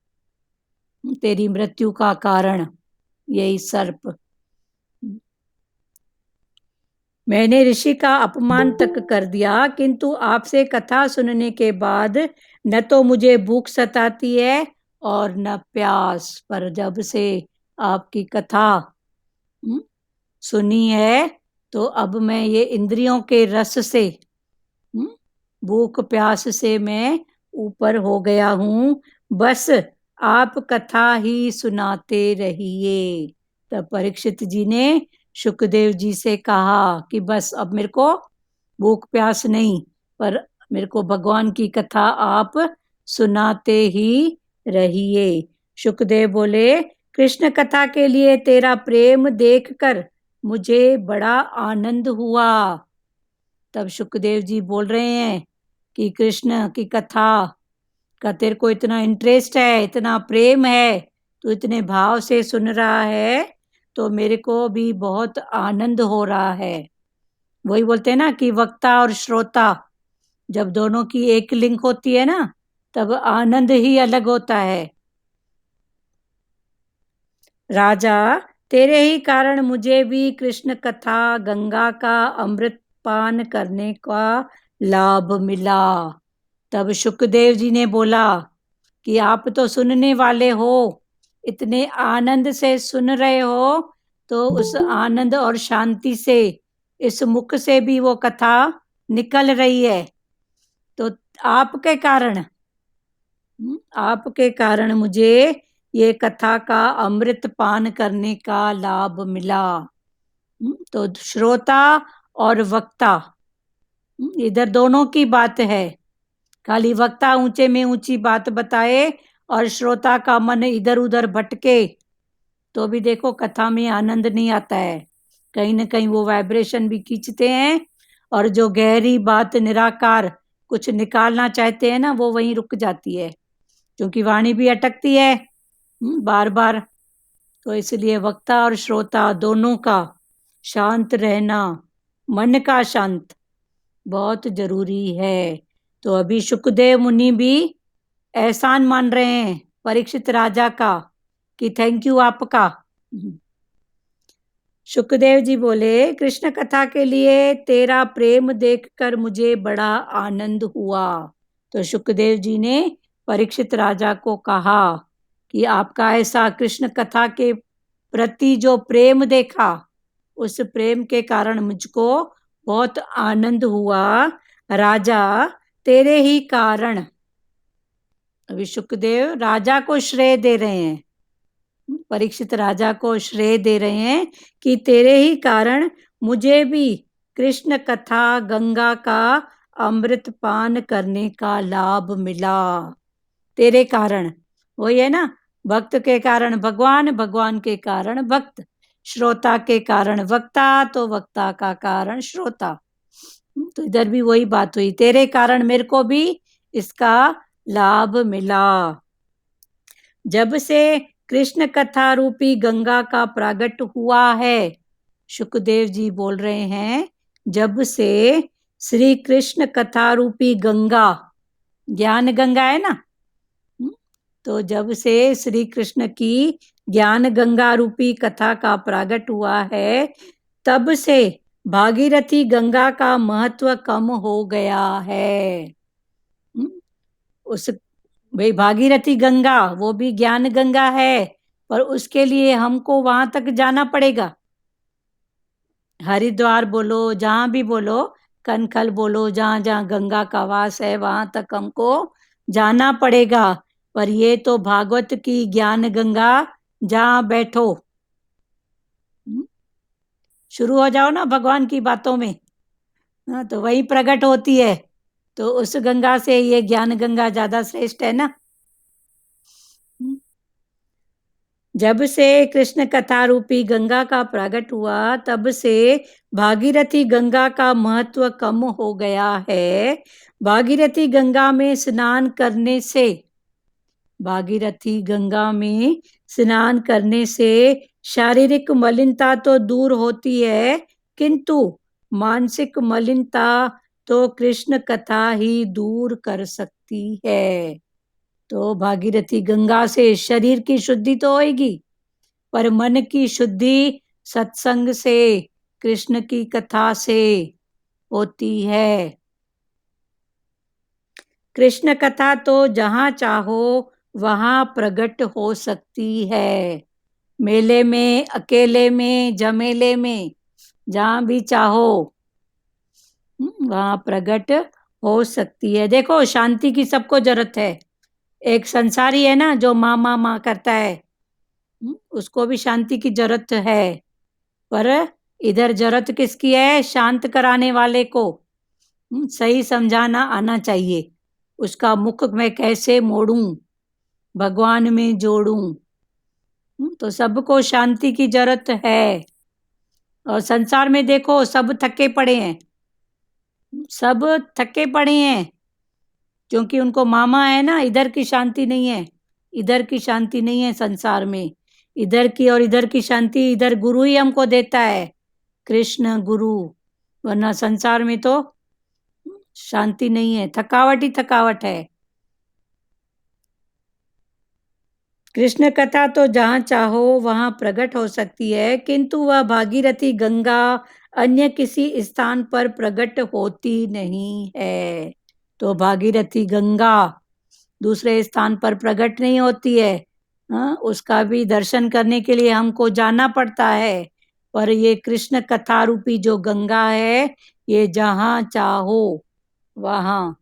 तेरी मृत्यु का कारण यही सर्प। मैंने ऋषि का अपमान तक कर दिया, किंतु आपसे कथा सुनने के बाद न तो मुझे भूख सताती है और न प्यास, पर जब से आपकी कथा सुनी है, तो अब मैं ये इंद्रियों के रस से, भूख प्यास से मैं ऊपर हो गया हूँ। बस आप कथा ही सुनाते रहिए। तब परीक्षित जी ने शुकदेव जी से कहा कि बस अब मेरे को भूख प्यास नहीं, पर मेरे को भगवान की कथा आप सुनाते ही रहिए। शुकदेव बोले, कृष्ण कथा के लिए तेरा प्रेम देखकर मुझे बड़ा आनंद हुआ। तब शुकदेव जी बोल रहे हैं कि कृष्ण की कथा का तेरे को इतना इंटरेस्ट है, इतना प्रेम है, तो इतने भाव से सुन रहा है, तो मेरे को भी बहुत आनंद हो रहा है। वही बोलते हैं ना कि वक्ता और श्रोता जब दोनों की एक लिंक होती है ना, तब आनंद ही अलग होता है। राजा, तेरे ही कारण मुझे भी कृष्ण कथा गंगा का अमृत पान करने का लाभ मिला। तब शुकदेव जी ने बोला कि आप तो सुनने वाले हो, इतने आनंद से सुन रहे हो, तो उस आनंद और शांति से इस मुख से भी वो कथा निकल रही है। तो आपके कारण मुझे ये कथा का अमृत पान करने का लाभ मिला। तो श्रोता और वक्ता, इधर दोनों की बात है। खाली वक्ता ऊंचे में ऊंची बात बताए और श्रोता का मन इधर उधर भटके तो भी देखो कथा में आनंद नहीं आता है। कहीं ना कहीं वो वाइब्रेशन भी खींचते हैं, और जो गहरी बात निराकार कुछ निकालना चाहते हैं ना, वो वहीं रुक जाती है, क्योंकि वाणी भी अटकती है बार बार। तो इसलिए वक्ता और श्रोता दोनों का शांत रहना, मन का शांत, बहुत जरूरी है। तो अभी शुकदेव मुनि भी एहसान मान रहे हैं परीक्षित राजा का कि थैंक यू आपका। शुकदेव जी बोले, कृष्ण कथा के लिए तेरा प्रेम देखकर मुझे बड़ा आनंद हुआ। तो शुकदेव जी ने परीक्षित राजा को कहा कि आपका ऐसा कृष्ण कथा के प्रति जो प्रेम देखा, उस प्रेम के कारण मुझको बहुत आनंद हुआ। राजा, तेरे ही कारण, अभी शुकदेव राजा को श्रेय दे रहे हैं, परीक्षित राजा को श्रेय दे रहे हैं कि तेरे ही कारण मुझे भी कृष्ण कथा गंगा का अमृत पान करने का लाभ मिला। तेरे कारण, वही है ना, भक्त के कारण भगवान, भगवान के कारण भक्त, श्रोता के कारण वक्ता, तो वक्ता का कारण श्रोता। तो इधर भी वही बात हुई, तेरे कारण मेरे को भी इसका लाभ मिला। जब से कृष्ण कथा रूपी गंगा का प्रागट हुआ है, शुकदेव जी बोल रहे हैं, जब से श्री कृष्ण कथा रूपी गंगा, ज्ञान गंगा है ना, तो जब से श्री कृष्ण की ज्ञान गंगा रूपी कथा का प्रागट हुआ है, तब से भागीरथी गंगा का महत्व कम हो गया है। उस भाई भागीरथी गंगा वो भी ज्ञान गंगा है, पर उसके लिए हमको वहां तक जाना पड़ेगा। हरिद्वार बोलो, जहां भी बोलो, कनखल बोलो, जहां जहां गंगा का वास है वहां तक हमको जाना पड़ेगा। पर ये तो भागवत की ज्ञान गंगा, जहां बैठो, शुरू हो जाओ ना भगवान की बातों में, तो वही प्रकट होती है। तो उस गंगा से ये ज्ञान गंगा ज्यादा श्रेष्ठ है ना। जब से कृष्ण कथा रूपी गंगा का प्रकट हुआ, तब से भागीरथी गंगा का महत्व कम हो गया है। भागीरथी गंगा में स्नान करने से, भागीरथी गंगा में स्नान करने से शारीरिक मलिनता तो दूर होती है, किंतु मानसिक मलिनता तो कृष्ण कथा ही दूर कर सकती है। तो भागीरथी गंगा से शरीर की शुद्धि तो होगी, पर मन की शुद्धि सत्संग से, कृष्ण की कथा से होती है। कृष्ण कथा तो जहां चाहो वहां प्रकट हो सकती है, मेले में, अकेले में, जमेले में, जहां भी चाहो वहां प्रकट हो सकती है। देखो शांति की सबको जरूरत है। एक संसारी है ना जो माँ माँ माँ करता है, उसको भी शांति की जरूरत है, पर इधर जरूरत किसकी है? शांत कराने वाले को सही समझाना आना चाहिए। उसका मुख मैं कैसे मोड़ूं, भगवान में जोड़ूं। तो सबको शांति की जरूरत है। और संसार में देखो सब थके पड़े हैं, सब थके पड़े हैं, क्योंकि उनको मामा है ना, इधर की शांति नहीं है, इधर की शांति नहीं है संसार में। इधर की और इधर की शांति इधर गुरु ही हमको देता है, कृष्ण गुरु, वरना संसार में तो शांति नहीं है, थकावट ही थकावट है। कृष्ण कथा तो जहां चाहो वहां प्रकट हो सकती है, किंतु वह भागीरथी गंगा अन्य किसी स्थान पर प्रकट होती नहीं है। तो भागीरथी गंगा दूसरे स्थान पर प्रकट नहीं होती है। हाँ, उसका भी दर्शन करने के लिए हमको जाना पड़ता है। पर ये कृष्ण कथा रूपी जो गंगा है, ये जहाँ चाहो वहाँ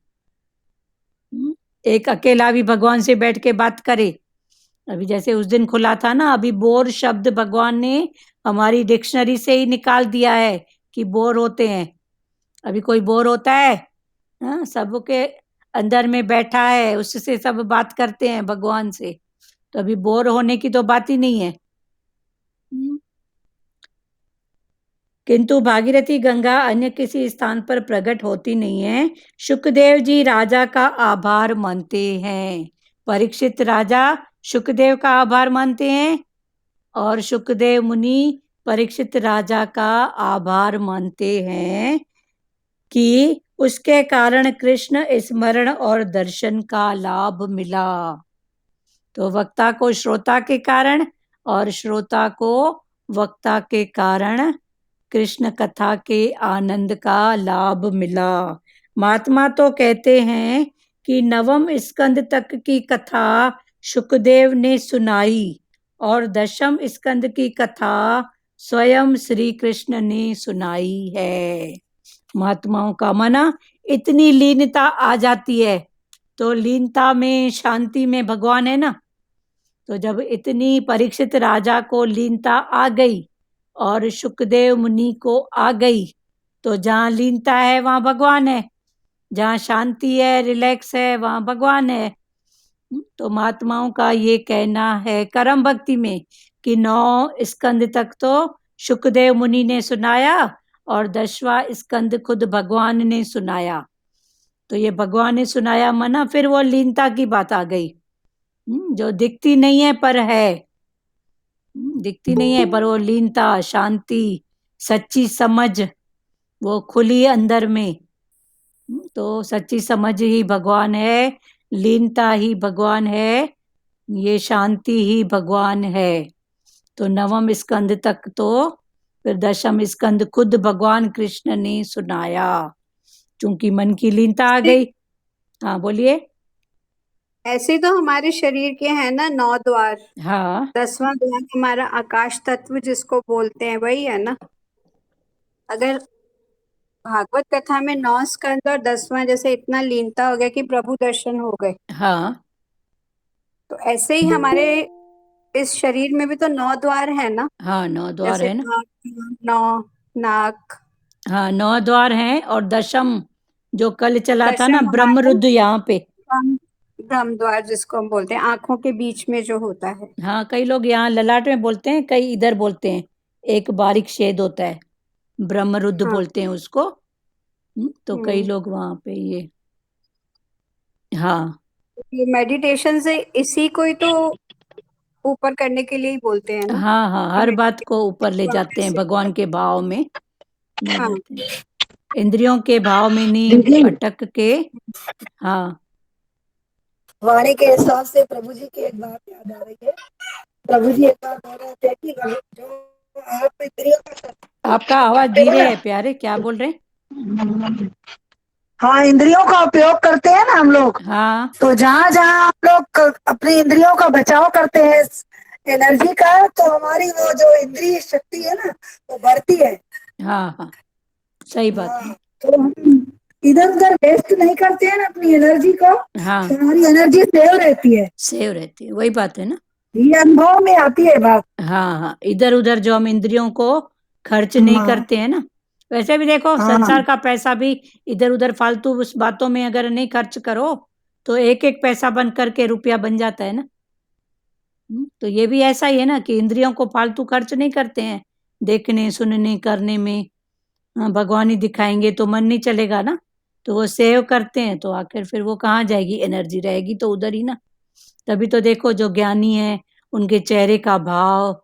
एक अकेला भी भगवान से बैठ के बात करे। अभी जैसे उस दिन खुला था ना, अभी बोर शब्द भगवान ने हमारी डिक्शनरी से ही निकाल दिया है कि बोर होते हैं। अभी कोई बोर होता है? हाँ, सबके अंदर में बैठा है, उससे सब बात करते हैं भगवान से। तो अभी बोर होने की तो बात ही नहीं है। किंतु भागीरथी गंगा अन्य किसी स्थान पर प्रकट होती नहीं है। शुकदेव जी राजा का आभार मानते हैं। परीक्षित राजा शुकदेव का आभार मानते हैं और शुकदेव मुनि परीक्षित राजा का आभार मानते हैं कि उसके कारण कृष्ण स्मरण और दर्शन का लाभ मिला। तो वक्ता को श्रोता के कारण और श्रोता को वक्ता के कारण कृष्ण कथा के आनंद का लाभ मिला। महात्मा तो कहते हैं कि नवम स्कंद तक की कथा शुकदेव ने सुनाई और दशम स्कंद की कथा स्वयं श्री कृष्ण ने सुनाई है। महात्माओं का मना इतनी लीनता आ जाती है, तो लीनता में शांति में भगवान है ना। तो जब इतनी परीक्षित राजा को लीनता आ गई और शुकदेव मुनि को आ गई, तो जहाँ लीनता है वहाँ भगवान है, जहाँ शांति है, रिलैक्स है, वहाँ भगवान है। तो महात्माओं का ये कहना है कर्म भक्ति में कि 9 स्कंद तक तो शुकदेव मुनि ने सुनाया और 10वां स्कंद खुद भगवान ने सुनाया। तो ये भगवान ने सुनाया मना, फिर वो लीनता की बात आ गई, जो दिखती नहीं है पर है, दिखती नहीं है पर वो लीनता, शांति, सच्ची समझ वो खुली अंदर में। तो सच्ची समझ ही भगवान है, लीनता ही भगवान है, ये शांति ही भगवान है। तो 9वें स्कंद तक तो फिर 10वें स्कंद खुद भगवान कृष्ण ने सुनाया, क्योंकि मन की लीनता आ गई। हाँ बोलिए। ऐसे तो हमारे शरीर के हैं ना 9 द्वार। हाँ 10वां द्वार हमारा आकाश तत्व जिसको बोलते हैं वही है ना। अगर भागवत कथा में 9 स्कंद और 10वां जैसे इतना लीनता हो गया कि प्रभु दर्शन हो गए, हाँ तो ऐसे ही हमारे इस शरीर में भी तो 9 द्वार है ना। हाँ 9 द्वार जैसे है ना। 9 नाक। हाँ 9 द्वार हैं और दशम जो कल चला था ना दशम हमारा ब्रह्मरुद्र यहाँ पे। ब्रह्म द्वार जिसको हम बोलते हैं, आंखों के बीच में जो होता है। हाँ कई लोग यहाँ ललाट में बोलते हैं, कई इधर बोलते हैं, एक बारीक छेद होता है, ब्रह्मरुद्र हाँ। बोलते हैं उसको। तो कई हम्म। लोग वहां पे ये। हाँ ये मेडिटेशन से इसी को ही तो ऊपर करने के लिए ही बोलते हैं ना, हाँ हाँ कि हर बात को ऊपर ले meditation जाते हैं, से। भगवान के भाव में ले हाँ। जाते हैं, इंद्रियों के भाव में नहीं अटक के। हाँ वाणी के हिसाब से प्रभु जी की एक बात याद आ रही है। प्रभु जी एक बार बोल रहे थे कि जो आप इंद्रियों का आपका आवाज धीरे है प्यारे, क्या बोल रहे हैं? हाँ इंद्रियों का उपयोग करते हैं ना हम लोग। हाँ तो जहाँ जहाँ हम लोग अपनी इंद्रियों का बचाव करते हैं एनर्जी का, तो हमारी वो जो इंद्रिय शक्ति है ना वो बढ़ती है। हाँ हाँ सही बात है। हाँ, तो हम इधर उधर वेस्ट नहीं करते हैं ना अपनी एनर्जी को, हाँ तो हमारी एनर्जी सेव रहती है। सेव रहती है, वही बात है ना। ये अनुभव में आती है बात। हाँ हाँ इधर उधर जो हम इंद्रियों को खर्च नहीं हाँ। करते हैं ना, वैसे भी देखो हाँ। संसार का पैसा भी इधर उधर फालतू उस बातों में अगर नहीं खर्च करो तो एक एक पैसा बन करके रुपया बन जाता है ना। तो ये भी ऐसा ही है ना कि इंद्रियों को फालतू खर्च नहीं करते हैं देखने सुनने करने में। हाँ, भगवान ही दिखाएंगे तो मन नहीं चलेगा ना, तो वो सेव करते हैं, तो आखिर फिर वो कहाँ जाएगी, एनर्जी रहेगी तो उधर ही ना। तभी तो देखो जो ज्ञानी है उनके चेहरे का भाव,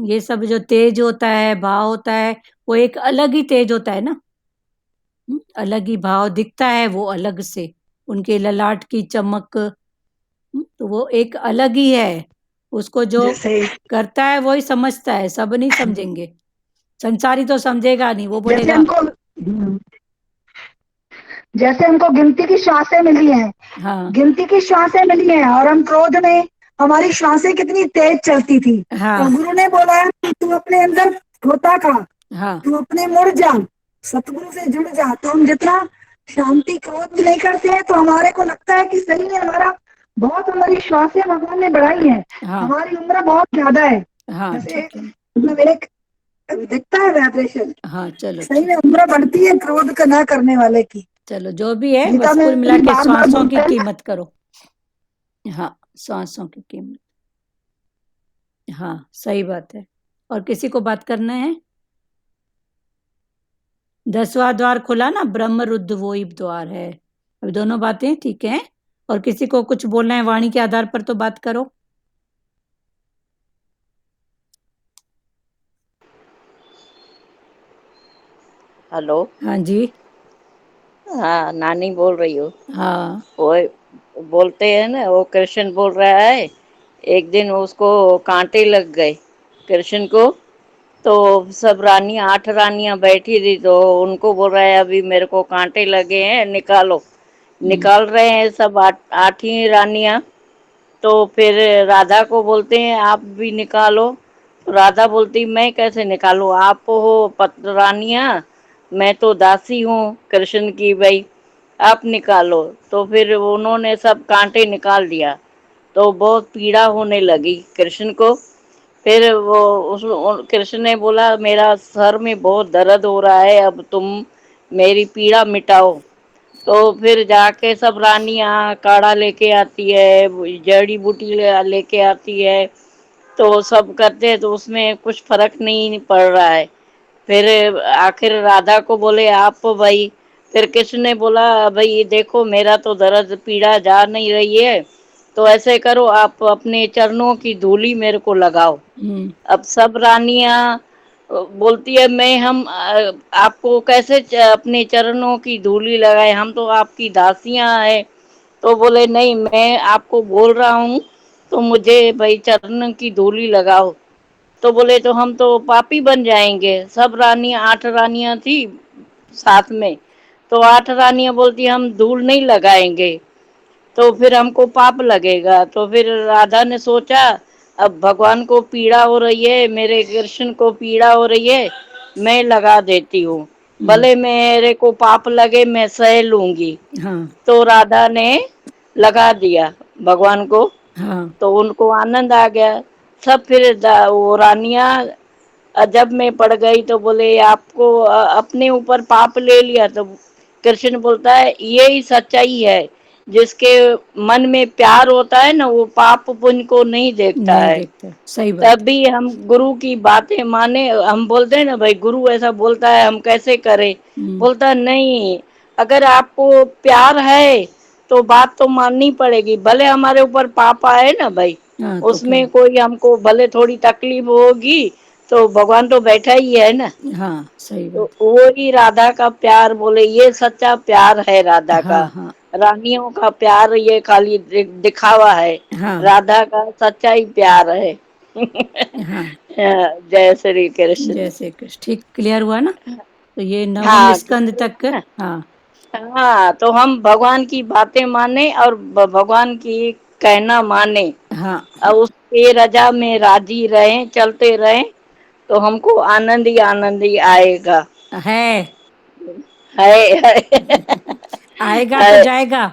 ये सब जो तेज होता है, भाव होता है, वो एक अलग ही तेज होता है ना। अलग ही भाव दिखता है वो अलग से, उनके ललाट की चमक, तो वो एक अलग ही है। उसको जो जैसे करता है वही समझता है, सब नहीं समझेंगे। संसारी तो समझेगा नहीं, वो जैसे बोलेगा हमको जैसे हमको गिनती की श्वासें मिली हैं, हाँ गिनती की श्वासें मिली हैं, और हम क्रोध में हमारी श्वासें कितनी तेज चलती थी। तो हाँ गुरु ने बोला कि तू अपने अंदर होता खा, हाँ तू अपने मुड़ जा, सतगुरु से जुड़ जा। तो हम जितना शांति क्रोध में नहीं करते हैं, तो हमारे को लगता है कि सही में हमारी श्वासें भगवान ने बढ़ाई है, हाँ हमारी उम्र बहुत ज्यादा है। हाँ जैसे ठीक है। मतलब एक दिखता है वाइब्रेशन, हाँ चलो सही ठीक। में उम्र बढ़ती है क्रोध का ना करने वाले की। चलो जो भी है, गीता बस में कुल मिला भी के बार बार श्वासों बोलते की हैं ना। कीमत करो। हाँ सांसों की कीमत। हाँ सही बात है। और किसी को बात करना है? 10वां द्वार खुला ना, ब्रह्म रुद्ध वो ही द्वार है। अब दोनों बातें ठीक है। और किसी को कुछ बोलना है वाणी के आधार पर तो बात करो। हेलो। हाँ जी। हाँ, नानी बोल रही हूँ। हाँ वो बोलते हैं ना, वो कृष्ण बोल रहा है, एक दिन उसको कांटे लग गए कृष्ण को। तो सब रानियां, 8 रानियां बैठी थी, तो उनको बोल रहा है अभी मेरे को कांटे लगे हैं, निकालो। निकाल रहे हैं सब 8 ही रानियां। तो फिर राधा को बोलते हैं आप भी निकालो। तो राधा बोलती मैं कैसे निकालूं, आप हो रानियां, मैं तो दासी हूँ कृष्ण की, भाई आप निकालो। तो फिर उन्होंने सब कांटे निकाल दिया। तो बहुत पीड़ा होने लगी कृष्ण को। फिर वो कृष्ण ने बोला मेरा सर में बहुत दर्द हो रहा है, अब तुम मेरी पीड़ा मिटाओ। तो फिर जाके सब रानियां काढ़ा लेके आती है, जड़ी बूटी लेके आती है। तो सब करते हैं, तो उसमें कुछ फर्क नहीं पड़ रहा है। फिर आखिर राधा को बोले आप भाई। फिर कृष्ण ने बोला भाई देखो मेरा तो दर्द पीड़ा जा नहीं रही है, तो ऐसे करो आप अपने चरणों की धूली मेरे को लगाओ। अब सब रानियां बोलती है मैं हम आपको कैसे अपने चरणों की धूली लगाए, हम तो आपकी दासियां हैं। तो बोले नहीं, मैं आपको बोल रहा हूँ, तो मुझे भाई चरण की धूली लगाओ। तो बोले तो हम तो पापी बन जाएंगे। सब रानियां, 8 रानियां थी साथ में। तो 8 रानियां बोलती हम धूल नहीं लगाएंगे, तो फिर हमको पाप लगेगा। तो फिर राधा ने सोचा अब भगवान को पीड़ा हो रही है, मेरे कृष्ण को पीड़ा हो रही है, मैं लगा देती हूँ, भले मेरे को पाप लगे मैं सह लूंगी। हाँ तो राधा ने लगा दिया भगवान को। हाँ तो उनको आनंद आ गया। सब फिर वो रानियां अजब में पड़ गई। तो बोले आपको अपने ऊपर पाप ले लिया। तो कृष्ण बोलता है ये ही सच्चाई है, जिसके मन में प्यार होता है ना, वो पाप पुण्य को नहीं देखता नहीं है। देखता, सही बात है। तभी हम गुरु की बातें माने। हम बोलते हैं ना भाई गुरु ऐसा बोलता है हम कैसे करें, बोलता है नहीं, अगर आपको प्यार है तो बात तो माननी पड़ेगी, भले हमारे ऊपर पाप आए ना भाई, हाँ तो क्या। उसमें कोई हमको भले थोड़ी तकलीफ होगी, तो भगवान तो बैठा ही है ना। हाँ सही तो बात। वो ही राधा का प्यार, बोले ये सच्चा प्यार है राधा का। हाँ हाँ रानियों का प्यार ये खाली दिखावा है, हाँ राधा का सच्चा ही प्यार है। हाँ। जय श्री कृष्ण। जय श्री कृष्ण। ठीक क्लियर हुआ ना? तो ये नवम हाँ स्कंद तक। ना? हाँ हाँ, तो हम भगवान की बातें माने और भगवान की कहना माने, हाँ और उसके रजा में राजी रहें, चलते रहें, तो हमको आनंद ही आएगा। है। है। आएगा तो है। जाएगा।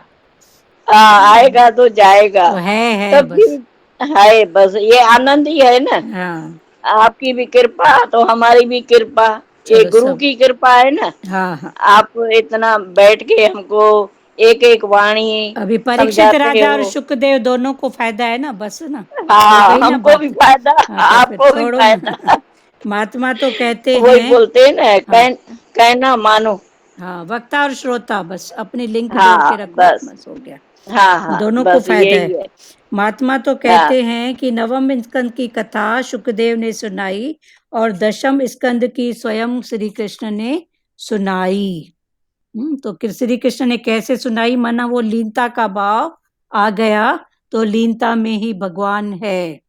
हाँ, आएगा तो जाएगा। तो है तब बस। भी है, बस ये आनंद ही है ना। हाँ आपकी भी कृपा तो हमारी भी कृपा, ये चलो गुरु सब। की कृपा है ना। हाँ हाँ। आप इतना बैठ के हमको एक एक वाणी अभी परीक्षित समझाते राजा और हो। शुकदेव दोनों को फायदा है ना, बस ना। हो हाँ, गई ना हमको भी बात। फायदा, हाँ तो फिर आपको भी छोड़ो ना। फायदा। महात्मा तो कहते वही हैं। बोलते हैं ना, हाँ कहना मानो। हाँ, वक्ता और श्रोता बस अपनी लिंक जोड़ के हाँ रखो, बस। बस हो गया। हाँ हाँ, दोनों को बस फायदा है। यही है। महात्मा तो हाँ कहते हैं कि नवम स्कंद की कथा शुकदेव ने सुनाई और दशम स्कंद की स्वयं श्री कृष्ण ने सुनाई। तो श्री कृष्ण ने कैसे सुनाई? माना वो लीनता का भाव आ गया, तो लीनता में ही भगवान है।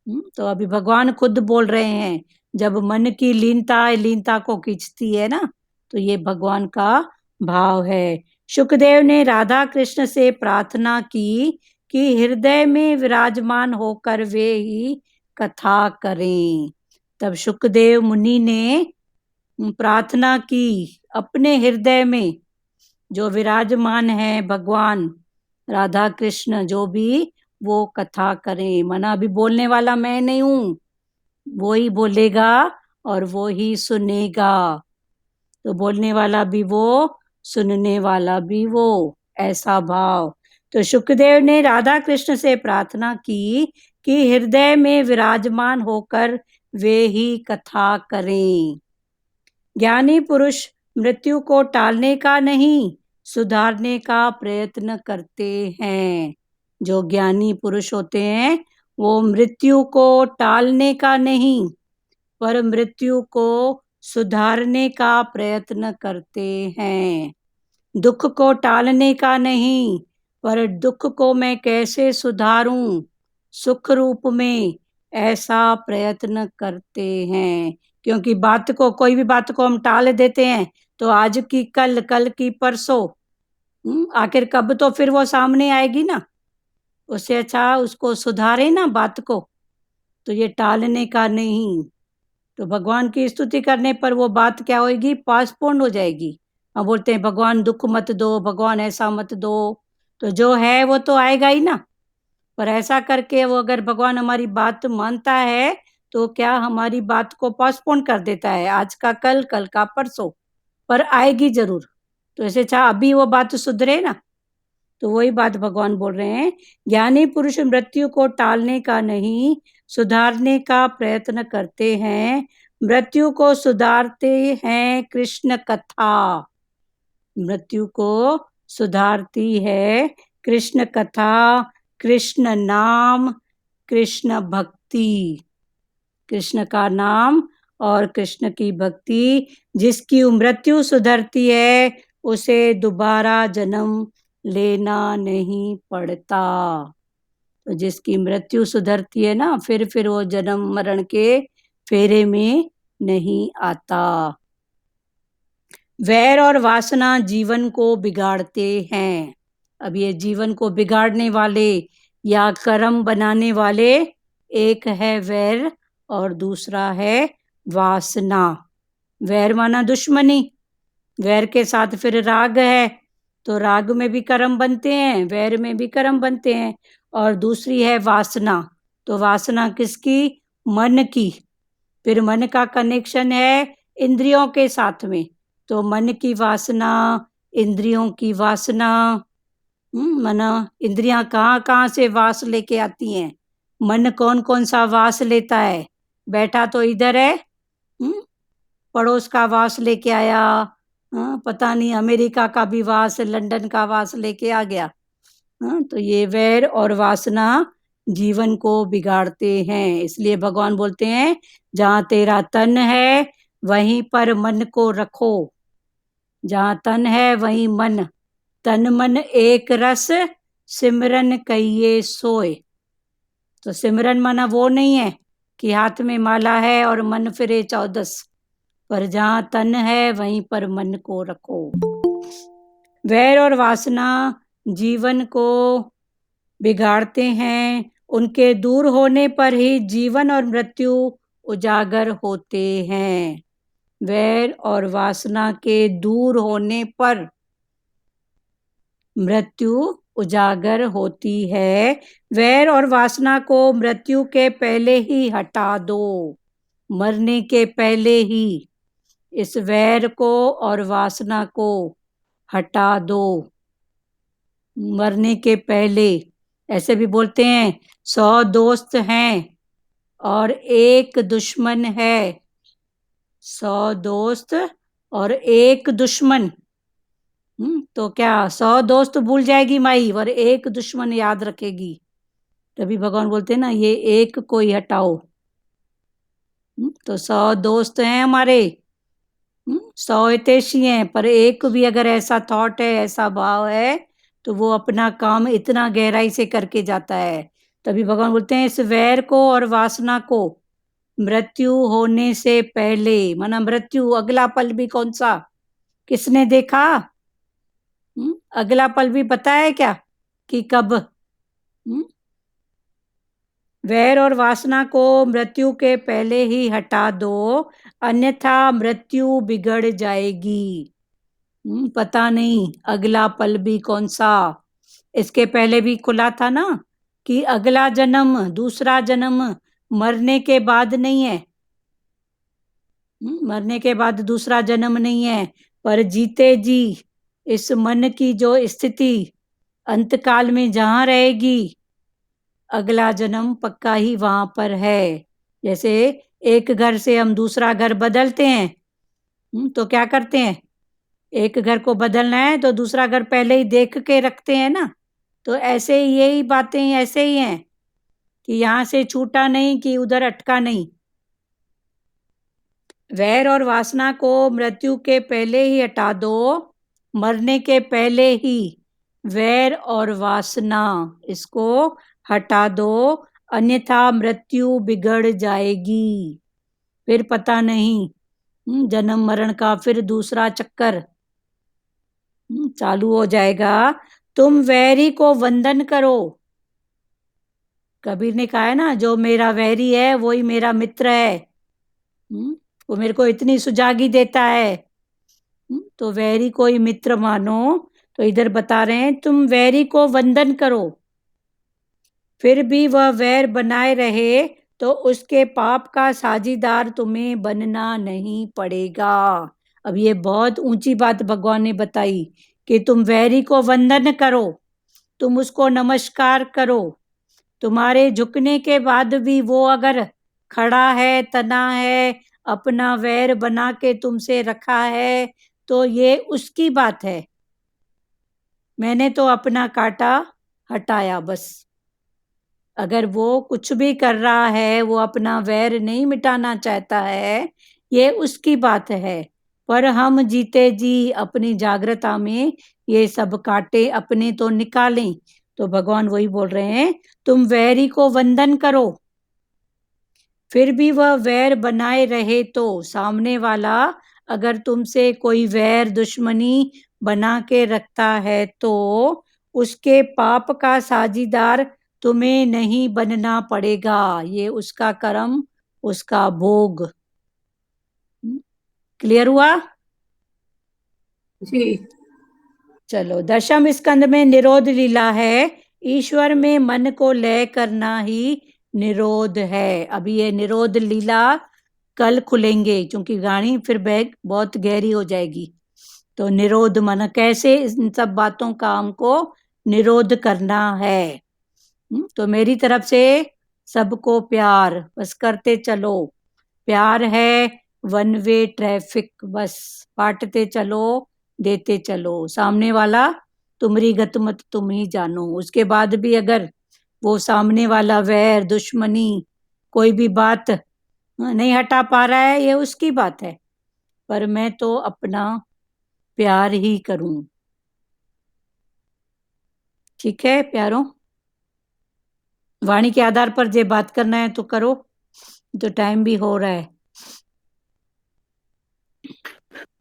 तो अभी भगवान खुद बोल रहे हैं, जब मन की लीनता लीनता को खींचती है ना, तो ये भगवान का भाव है। सुखदेव ने राधा कृष्ण से प्रार्थना की कि हृदय में विराजमान होकर वे ही कथा करें। तब सुखदेव मुनि ने प्रार्थना की अपने हृदय में जो विराजमान है भगवान राधा कृष्ण जो भी वो कथा करें। माना अभी बोलने वाला मैं नहीं हूं, वो ही बोलेगा और वो ही सुनेगा। तो बोलने वाला भी वो, सुनने वाला भी वो, ऐसा भाव। तो सुखदेव ने राधा कृष्ण से प्रार्थना की कि हृदय में विराजमान होकर वे ही कथा करें। ज्ञानी पुरुष मृत्यु को टालने का नहीं, सुधारने का प्रयत्न करते हैं। जो ज्ञानी पुरुष होते हैं वो मृत्यु को टालने का नहीं, पर मृत्यु को सुधारने का प्रयत्न करते हैं। दुख को टालने का नहीं, पर दुख को मैं कैसे सुधारूं सुख रूप में, ऐसा प्रयत्न करते हैं। क्योंकि बात को, कोई भी बात को हम टाल देते हैं तो आज की कल, कल की परसों, आखिर कब तो फिर वो सामने आएगी ना। उससे अच्छा उसको सुधारे ना बात को। तो ये टालने का नहीं। तो भगवान की स्तुति करने पर वो बात क्या होगी, पासपोन हो जाएगी। हम बोलते हैं भगवान दुख मत दो, भगवान ऐसा मत दो, तो जो है वो तो आएगा ही ना। पर ऐसा करके वो अगर भगवान हमारी बात मानता है तो क्या हमारी बात को पोस्टपोन कर देता है, आज का कल, कल का परसों, पर आएगी जरूर। तो ऐसे चाह अभी वो बात सुधरे ना। तो वही बात भगवान बोल रहे हैं, ज्ञानी पुरुष मृत्यु को टालने का नहीं, सुधारने का प्रयत्न करते हैं। मृत्यु को सुधारते हैं कृष्ण कथा। मृत्यु को सुधारती है कृष्ण कथा, कृष्ण नाम, कृष्ण भक्ति। कृष्ण का नाम और कृष्ण की भक्ति। जिसकी मृत्यु सुधरती है उसे दोबारा जन्म लेना नहीं पड़ता। तो जिसकी मृत्यु सुधरती है ना, फिर वो जन्म मरण के फेरे में नहीं आता। वैर और वासना जीवन को बिगाड़ते हैं। अब ये जीवन को बिगाड़ने वाले या कर्म बनाने वाले, एक है वैर और दूसरा है वासना। वैर माना दुश्मनी, वैर के साथ फिर राग है, तो राग में भी कर्म बनते हैं, वैर में भी कर्म बनते हैं। और दूसरी है वासना, तो वासना किसकी, मन की। फिर मन का कनेक्शन है इंद्रियों के साथ में, तो मन की वासना, इंद्रियों की वासना। मना इंद्रियां कहाँ कहाँ से वास लेके आती हैं, मन कौन कौन सा वास लेता है। बैठा तो इधर है, पड़ोस का वास लेके आया, पता नहीं अमेरिका का भी वास, लंदन का वास लेके आ गया। तो ये वैर और वासना जीवन को बिगाड़ते हैं। इसलिए भगवान बोलते हैं, जहाँ तेरा तन है वहीं पर मन को रखो। जहाँ तन है वहीं मन, तन मन एक रस, सिमरन कहिए सोए। तो सिमरन माना वो नहीं है कि हाथ में माला है और मन फिरे चौदस, पर जहाँ तन है वहीं पर मन को रखो। वैर और वासना जीवन को बिगाड़ते हैं। उनके दूर होने पर ही जीवन और मृत्यु उजागर होते हैं। वैर और वासना के दूर होने पर मृत्यु उजागर होती है। वैर और वासना को मृत्यु के पहले ही हटा दो, मरने के पहले ही इस वैर को और वासना को हटा दो, मरने के पहले। ऐसे भी बोलते हैं, 100 दोस्त हैं और एक दुश्मन है। 100 दोस्त और एक दुश्मन। तो क्या 100 दोस्त भूल जाएगी माई और एक दुश्मन याद रखेगी। तभी भगवान बोलते हैं ना, ये एक को ही हटाओ। तो 100 दोस्त हैं हमारे, 100 हितैषी हैं, पर एक भी अगर ऐसा थॉट है, ऐसा भाव है, तो वो अपना काम इतना गहराई से करके जाता है। तभी भगवान बोलते हैं, इस वैर को और वासना को मृत्यु होने से पहले, माना मृत्यु अगला पल भी कौन सा, किसने देखा, अगला पल भी पता है क्या कि कब? वैर और वासना को मृत्यु के पहले ही हटा दो, अन्यथा मृत्यु बिगड़ जाएगी। पता नहीं अगला पल भी कौन सा। इसके पहले भी खुला था ना कि अगला जन्म, दूसरा जन्म मरने के बाद नहीं है। मरने के बाद दूसरा जन्म नहीं है, पर जीते जी इस मन की जो स्थिति अंतकाल में जहां रहेगी, अगला जन्म पक्का ही वहां पर है। जैसे एक घर से हम दूसरा घर बदलते हैं, तो क्या करते हैं? एक घर को बदलना है तो दूसरा घर पहले ही देख के रखते हैं ना। तो ऐसे ही यही बातें ऐसे ही हैं कि यहां से छूटा नहीं कि उधर अटका नहीं। वैर और वासना को मृत्यु के पहले ही हटा दो, मरने के पहले ही वैर और वासना इसको हटा दो, अन्यथा मृत्यु बिगड़ जाएगी। फिर पता नहीं जन्म मरण का फिर दूसरा चक्कर चालू हो जाएगा। तुम वैरी को वंदन करो। कबीर ने कहा है ना, जो मेरा वैरी है वही मेरा मित्र है। वो मेरे को इतनी सुजागी देता है, तो वैरी को ही मित्र मानो। तो इधर बता रहे हैं तुम वैरी को वंदन करो, फिर भी वह वैर बनाए रहे तो उसके पाप का साझीदार तुम्हें बनना नहीं पड़ेगा। अब ये बहुत ऊंची बात भगवान ने बताई कि तुम वैरी को वंदन करो, तुम उसको नमस्कार करो। तुम्हारे झुकने के बाद भी वो अगर खड़ा है, तना है, अपना वैर बना के तुमसे रखा है, तो ये उसकी बात है। मैंने तो अपना काटा हटाया बस। अगर वो कुछ भी कर रहा है, वो अपना वैर नहीं मिटाना चाहता है, ये उसकी बात है। पर हम जीते जी अपनी जागृता में ये सब काटे अपने तो निकालें। तो भगवान वही बोल रहे हैं, तुम वैरी को वंदन करो, फिर भी वह वैर बनाए रहे तो सामने वाला अगर तुमसे कोई वैर दुश्मनी बना के रखता है तो उसके पाप का साझीदार तुम्हें नहीं बनना पड़ेगा। ये उसका कर्म, उसका भोग। क्लियर हुआ? जी। चलो, दशम स्कंद में निरोध लीला है। ईश्वर में मन को लय करना ही निरोध है। अभी ये निरोध लीला कल खुलेंगे, क्योंकि गाड़ी फिर बैग बहुत गहरी हो जाएगी। तो निरोध मन कैसे इन सब बातों का हमको निरोध करना है। तो मेरी तरफ से सबको प्यार, बस करते चलो। प्यार है वन वे ट्रैफिक, बस बांटते चलो, देते चलो। सामने वाला तुम्हारी गत मत तुम ही जानो। उसके बाद भी अगर वो सामने वाला वैर, दुश्मनी, कोई भी बात नहीं हटा पा रहा है, ये उसकी बात है। पर मैं तो अपना प्यार ही करूं। ठीक है प्यारों, वाणी के आधार पर जे बात करना है तो करो, तो टाइम भी हो रहा है।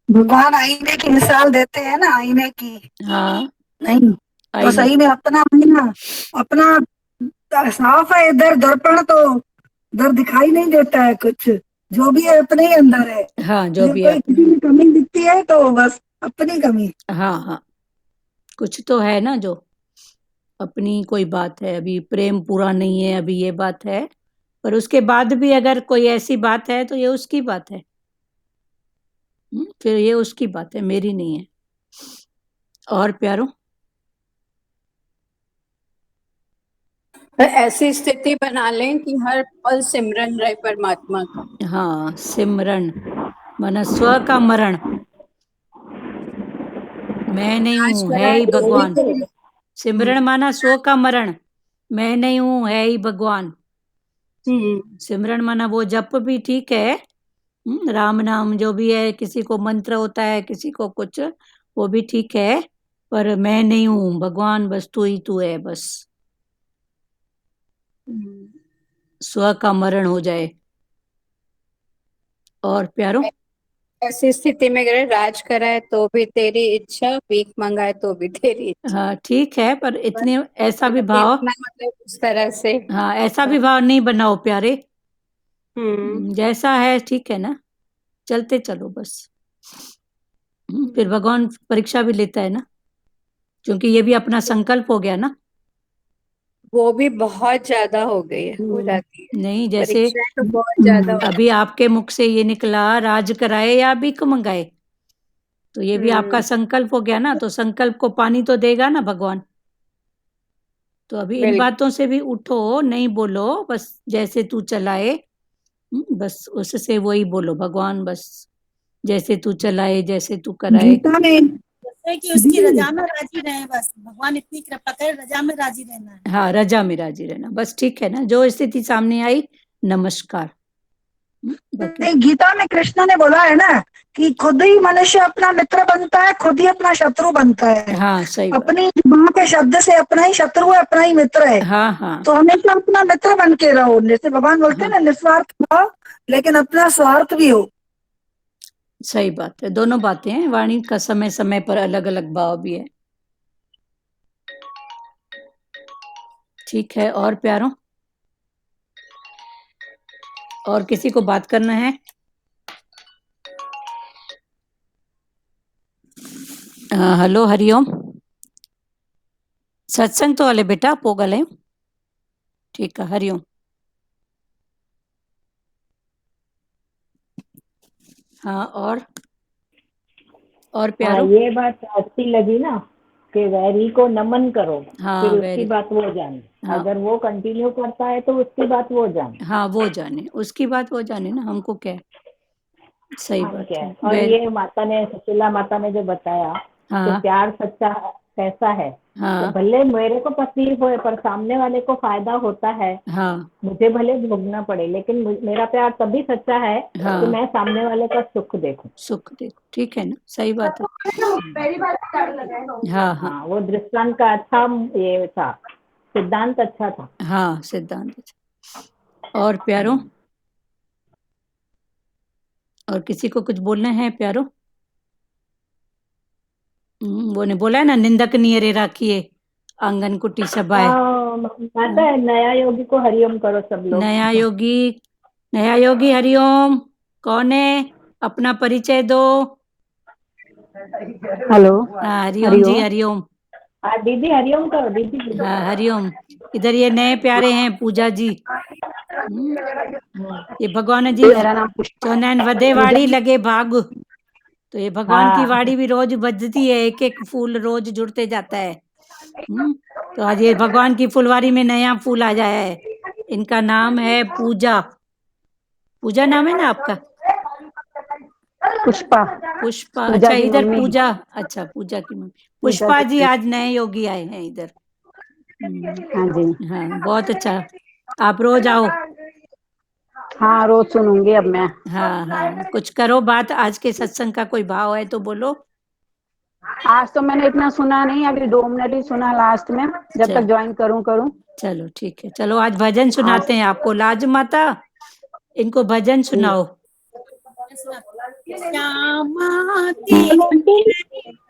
भगवान आईने की मिसाल देते हैं ना, आईने की। हाँ, नहीं तो आईने सही में अपना आईना अपना साफ है, इधर दर्पण तो इधर दिखाई नहीं देता है कुछ, जो भी है अपने ही अंदर है। हाँ, जो अगर भी कोई है। किसी में कमी दिखती है तो बस अपनी कमी। हाँ हाँ, कुछ तो है ना जो अपनी कोई बात है। अभी प्रेम पूरा नहीं है, अभी ये बात है। पर उसके बाद भी अगर कोई ऐसी बात है तो ये उसकी बात है। फिर ये उसकी बात है, मेरी नहीं है। और प्यारो, ऐसी स्थिति बना लें कि हर पल सिमरन रहे परमात्मा का। हाँ, सिमरन माना स्व का मरण। मैं नहीं हूं, है ही भगवान। सिमरन माना स्व का मरण, मैं नहीं हूं, है ही भगवान। सिमरन माना वो जप भी ठीक है, राम नाम जो भी है, किसी को मंत्र होता है, किसी को कुछ, वो भी ठीक है। पर मैं नहीं हूं भगवान, बस तू ही तू है। बस स्व का मरण हो जाए। और प्यारो, ऐसी स्थिति में अगर राज कराए तो भी तेरी इच्छा, भीख मंगाए तो भी तेरी इच्छा। हाँ ठीक है, पर इतने ऐसा भी मतलब भाव, इतना मतलब उस तरह से। हाँ ऐसा भी भाव नहीं बनाओ प्यारे। हम्म। जैसा है ठीक है ना, चलते चलो बस। फिर भगवान परीक्षा भी लेता है ना, क्योंकि ये भी अपना संकल्प हो गया ना। वो भी बहुत ज्यादा हो गई है, हो जाती है। नहीं, जैसे परीक्षाएं तो बहुत ज्यादा हो अभी आपके मुख से ये निकला राज कराए या भीख मंगाए, तो ये भी आपका संकल्प हो गया ना, तो संकल्प को पानी तो देगा ना भगवान। तो अभी इन बिल्कुल। बातों से भी उठो, नहीं बोलो बस जैसे तू चलाए। बस उससे वही बोलो, भगवान बस जैसे तू चलाए, जैसे तू कराए। गीता में जैसे कि उसकी रजा में राजी रहे, बस भगवान इतनी कृपा करे, रजा में राजी रहना है। हाँ, रजा में राजी रहना बस, ठीक है ना। जो स्थिति सामने आई, नमस्कार। बाकी नहीं, गीता में कृष्ण ने बोला है ना कि खुद ही मनुष्य अपना मित्र बनता है, खुद ही अपना शत्रु बनता है। हाँ सही बात। अपनी जुबान के शब्द से अपना ही शत्रु है, अपना ही मित्र है। हाँ हाँ तो हमेशा अपना मित्र बन के रहो, जैसे भगवान बोलते हैं हाँ, ना, निस्वार्थ भाव लेकिन अपना स्वार्थ भी हो। सही बात है। दोनों बातें हैं, वाणी का समय समय पर अलग अलग भाव भी है। ठीक है, और प्यारों, और किसी को बात करना है? हेलो, हरिओम। सत्संग तो हले बेटा पोइ ॻाल्हायूं। ठीक है, हरिओम। हाँ, और हाँ, प्यारो। ये बात अच्छी लगी ना कि वैरी को नमन करो, हाँ फिर उसकी वेरी, बात वो जाने। हाँ अगर वो कंटिन्यू करता है तो उसकी बात वो जाने। हाँ, वो जाने, उसकी बात वो जाने ना, हमको क्या है। सही हम बात क्या है है। और वेरी। ये माता ने, सुशीला माता ने जो बताया कि हाँ प्यार सच्चा कैसा है, कि हाँ भले मेरे को तकलीफ हो पर सामने वाले को फायदा होता है, हाँ मुझे भले भोगना पड़े, लेकिन मेरा प्यार तभी सच्चा है कि हाँ, मैं सामने वाले का सुख देखूं। सुख देखो, ठीक है ना, सही बात है। हाँ हाँ हाँ, वो दृष्टांत का अच्छा ये था, सिद्धांत अच्छा था। हाँ, सिद्धांत अच्छा। और प्यारो, और किसी को कुछ बोलना है प्यारो? वो ने बोला है ना, निंदक नियरे राखिए आंगन कुटी सभाए। माता है, नया योगी को हरिओम करो सब लोग। नया योगी, नया योगी हरिओम। कौन है, अपना परिचय दो। हेलो। हाँ हरिओम जी, हरिओम। हरिओम। हाँ दीदी, हरिओम करो दीदी। हाँ हरिओम। इधर ये नए प्यारे हैं पूजा जी। ये भगवान जी मेरा नाम पुष्पा चौंदा आहिनि, वधे पूजा वाड़ी जी। लगे भाग। तो ये भगवान की हाँ वाड़ी भी रोज बजती है, एक एक फूल रोज जुड़ते जाता है। तो आज ये भगवान की फुलवारी में नया फूल आ जाया है। इनका नाम है पूजा। पूजा नाम है ना आपका? पुष्पा। पुष्पा, पूजा अच्छा की इधर मम्मी। पूजा। अच्छा, पूजा की मम्मी पूजा पुष्पा जी, की। आज नए योगी आए हैं इधर। हाँ जी। हाँ बहुत अच्छा, आप रोज आओ। हाँ, रोज सुनूंगी अब मैं। हाँ हाँ, कुछ करो बात, आज के सत्संग का कोई भाव है तो बोलो। आज तो मैंने इतना सुना नहीं, अभी 2 मिनट ही सुना लास्ट में, जब तक चल, ज्वाइन करूँ। चलो ठीक है, चलो आज भजन आज सुनाते हैं आपको। लाज माता, इनको भजन जी। सुनाओ। श्यामा तेरी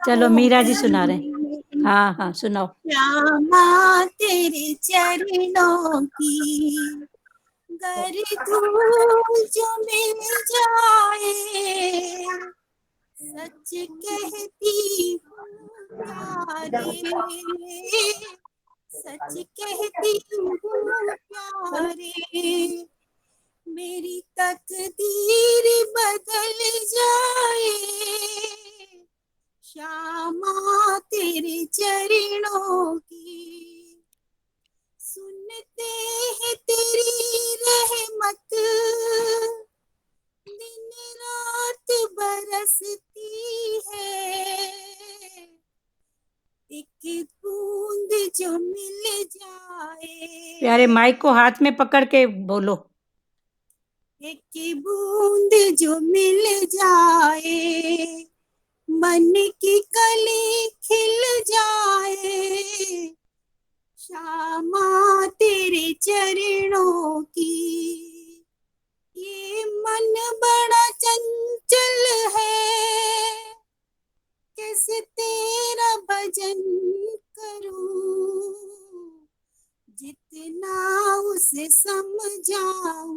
चलो मीरा जी सुना रहे हैं। चरणों, हाँ हाँ सुनाओ। श्यामा तेरे चरणों की गर धूल जो मिल जाए, सच कहती हूँ प्यारे, सच कहती हूँ प्यारे, मेरी तकदीर बदल जाए, श्यामा तेरे चरणों की। सुनते हैं तेरी रहमत, दिन रात बरसती है, एक बूंद जो मिल जाए, प्यारे माइक को हाथ में पकड़ के बोलो। एक बूंद जो मिल जाए, मन की कली खिल जाए, श्यामा तेरे चरणों की। ये मन बड़ा चंचल है, से समझाऊं,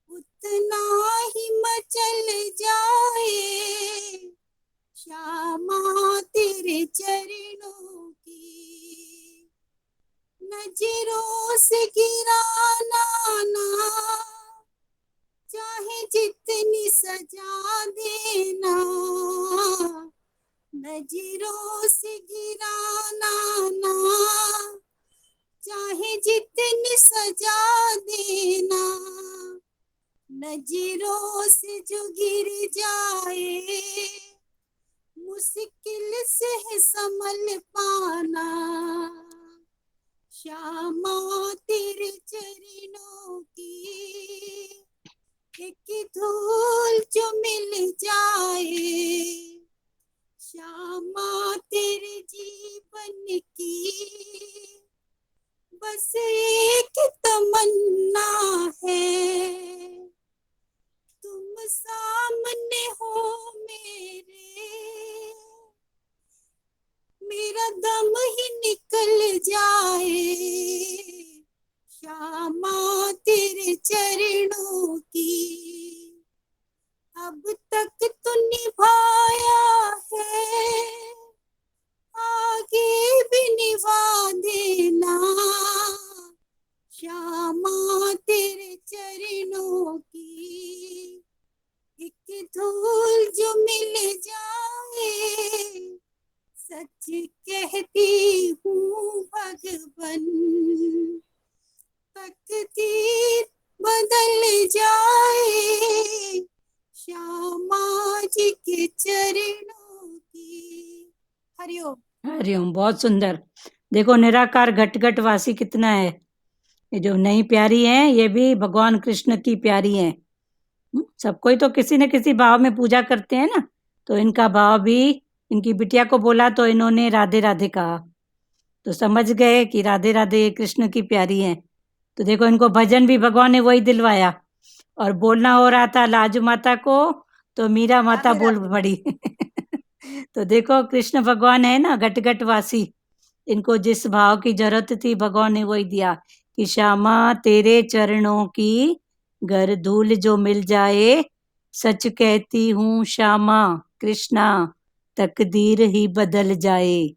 उतना ही मचल जाए श्यामा तेरे चरणों की। नजरों से गिराना ना, चाहे जितनी सजा देना, नजरों से गिराना ना, चाहे जितनी सजा देना, नजरों से जो गिर जाए मुश्किल से है संभल पाना। श्यामा तेरे चरणों की एक धूल जो मिल जाए, श्यामा तेरे जीवन की बस एक तमन्ना है, तुम सामने हो मेरे, मेरा दम ही निकल जाए। श्यामा तेरे चरणों की अब तक तो निभाया है, आगे भी निभा देना। श्यामा तेरे चरणों की एक धूल जो मिल जाए, सच कहती हूँ भगवन तकदीर बदल जाए श्यामा जी के चरणों की। हरिओम। हरिओम। बहुत सुंदर। देखो निराकार घट घट वासी कितना है। ये जो नई प्यारी हैं ये भी भगवान कृष्ण की प्यारी हैं। सबको ही तो किसी न किसी भाव में पूजा करते हैं ना, तो इनका भाव भी, इनकी बिटिया को बोला तो इन्होंने राधे राधे कहा, तो समझ गए कि राधे राधे कृष्ण की प्यारी हैं। तो देखो इनको भजन भी भगवान ने वही दिलवाया, और बोलना हो रहा था लाजू माता को तो मीरा माता बोल पड़ी। तो देखो कृष्ण भगवान है ना घट घट वासी, इनको जिस भाव की जरूरत थी भगवान ने वही दिया कि श्यामा तेरे चरणों की घर धूल जो मिल जाए, सच कहती हूँ श्यामा कृष्णा तकदीर ही बदल जाए।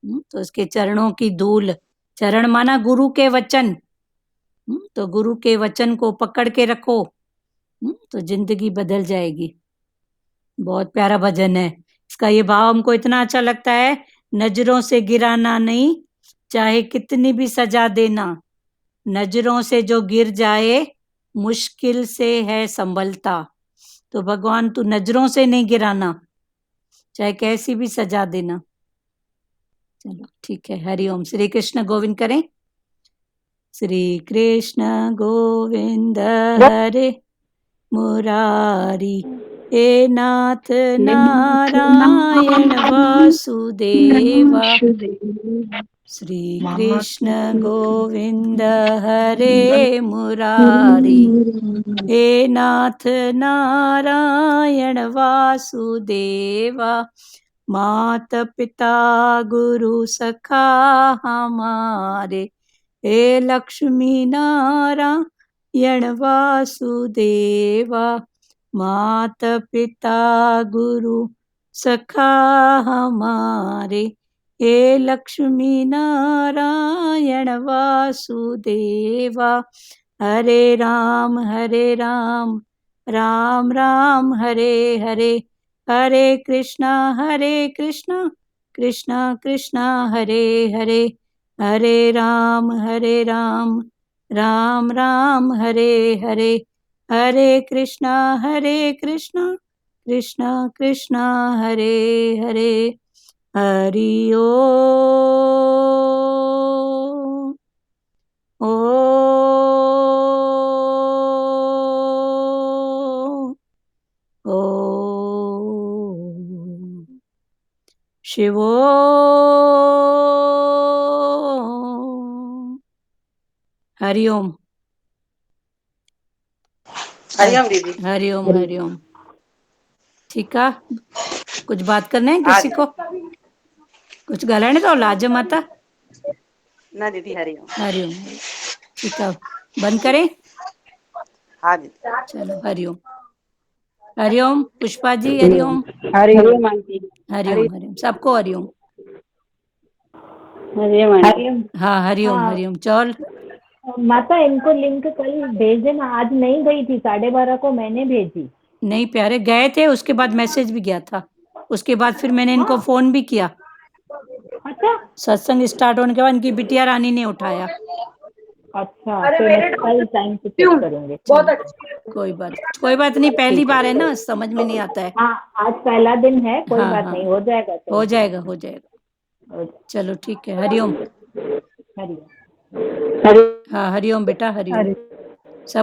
तो उसके चरणों की धूल, चरण माना गुरु के वचन, तो गुरु के वचन को पकड़ के रखो तो जिंदगी बदल जाएगी। बहुत प्यारा भजन है। इसका ये भाव हमको इतना अच्छा लगता है, नजरों से गिराना नहीं, चाहे कितनी भी सजा देना, नजरों से जो गिर जाए मुश्किल से है संभलता। तो भगवान तू नजरों से नहीं गिराना, चाहे कैसी भी सजा देना। चलो ठीक है। हरिओम। श्री कृष्ण गोविंद करें। श्री कृष्ण गोविंद हरे मुरारी, हे नाथ नारायण वासुदेवा। श्री कृष्ण गोविंद हरे मुरारी, हे नाथ नारायण वासुदेवा। मात पिता गुरु सखा हमारे, हे लक्ष्मी नारायण वासुदेवा। मात पिता गुरु सखा हमारे, हे लक्ष्मी नारायण वासुदेवा। हरे राम राम राम हरे हरे, हरे कृष्णा कृष्णा कृष्णा हरे हरे, हरे राम राम राम हरे हरे, हरे कृष्णा कृष्णा कृष्णा हरे हरे। हरि ओम। ओम शिवो। हरिओम। हरिओम दीदी। हरिओम हरिओम। ठीक है, कुछ बात करना है किसी को? कुछ ॻाल्हाइण अथव लाज माता? ना दीदी, हरिओम। हरिओम हरिओम। ठीक है, बंद करें? हाँ दीदी। चलो हरिओम। हरिओम पुष्पा जी, हरिओम। हरिओम आंटी। हरिओम हरिओम, सबको हरिओम। हरिओम आंटी। हाँ हरिओम हाँ। हरिओम। चल माता इनको लिंक कल भेज देना, आज नहीं गई थी, 12:30 को मैंने भेजी। नहीं प्यारे, गए थे, उसके बाद मैसेज भी गया था, उसके बाद फिर मैंने इनको फोन भी किया। अच्छा सत्संग स्टार्ट होने के बाद इनकी बिटिया रानी ने उठाया। अच्छा, तो मैं कल टाइम से चेक करूंगी। कोई बात नहीं, पहली बार है ना, समझ में नहीं आता है। हाँ, आज पहला दिन है, कोई हाँ बात हाँ, नहीं, हो जाएगा। हो जाएगा हो जाएगा। चलो ठीक है, हरिओम। हरिओम। हाँ हरिओम बेटा, हरिओम। सब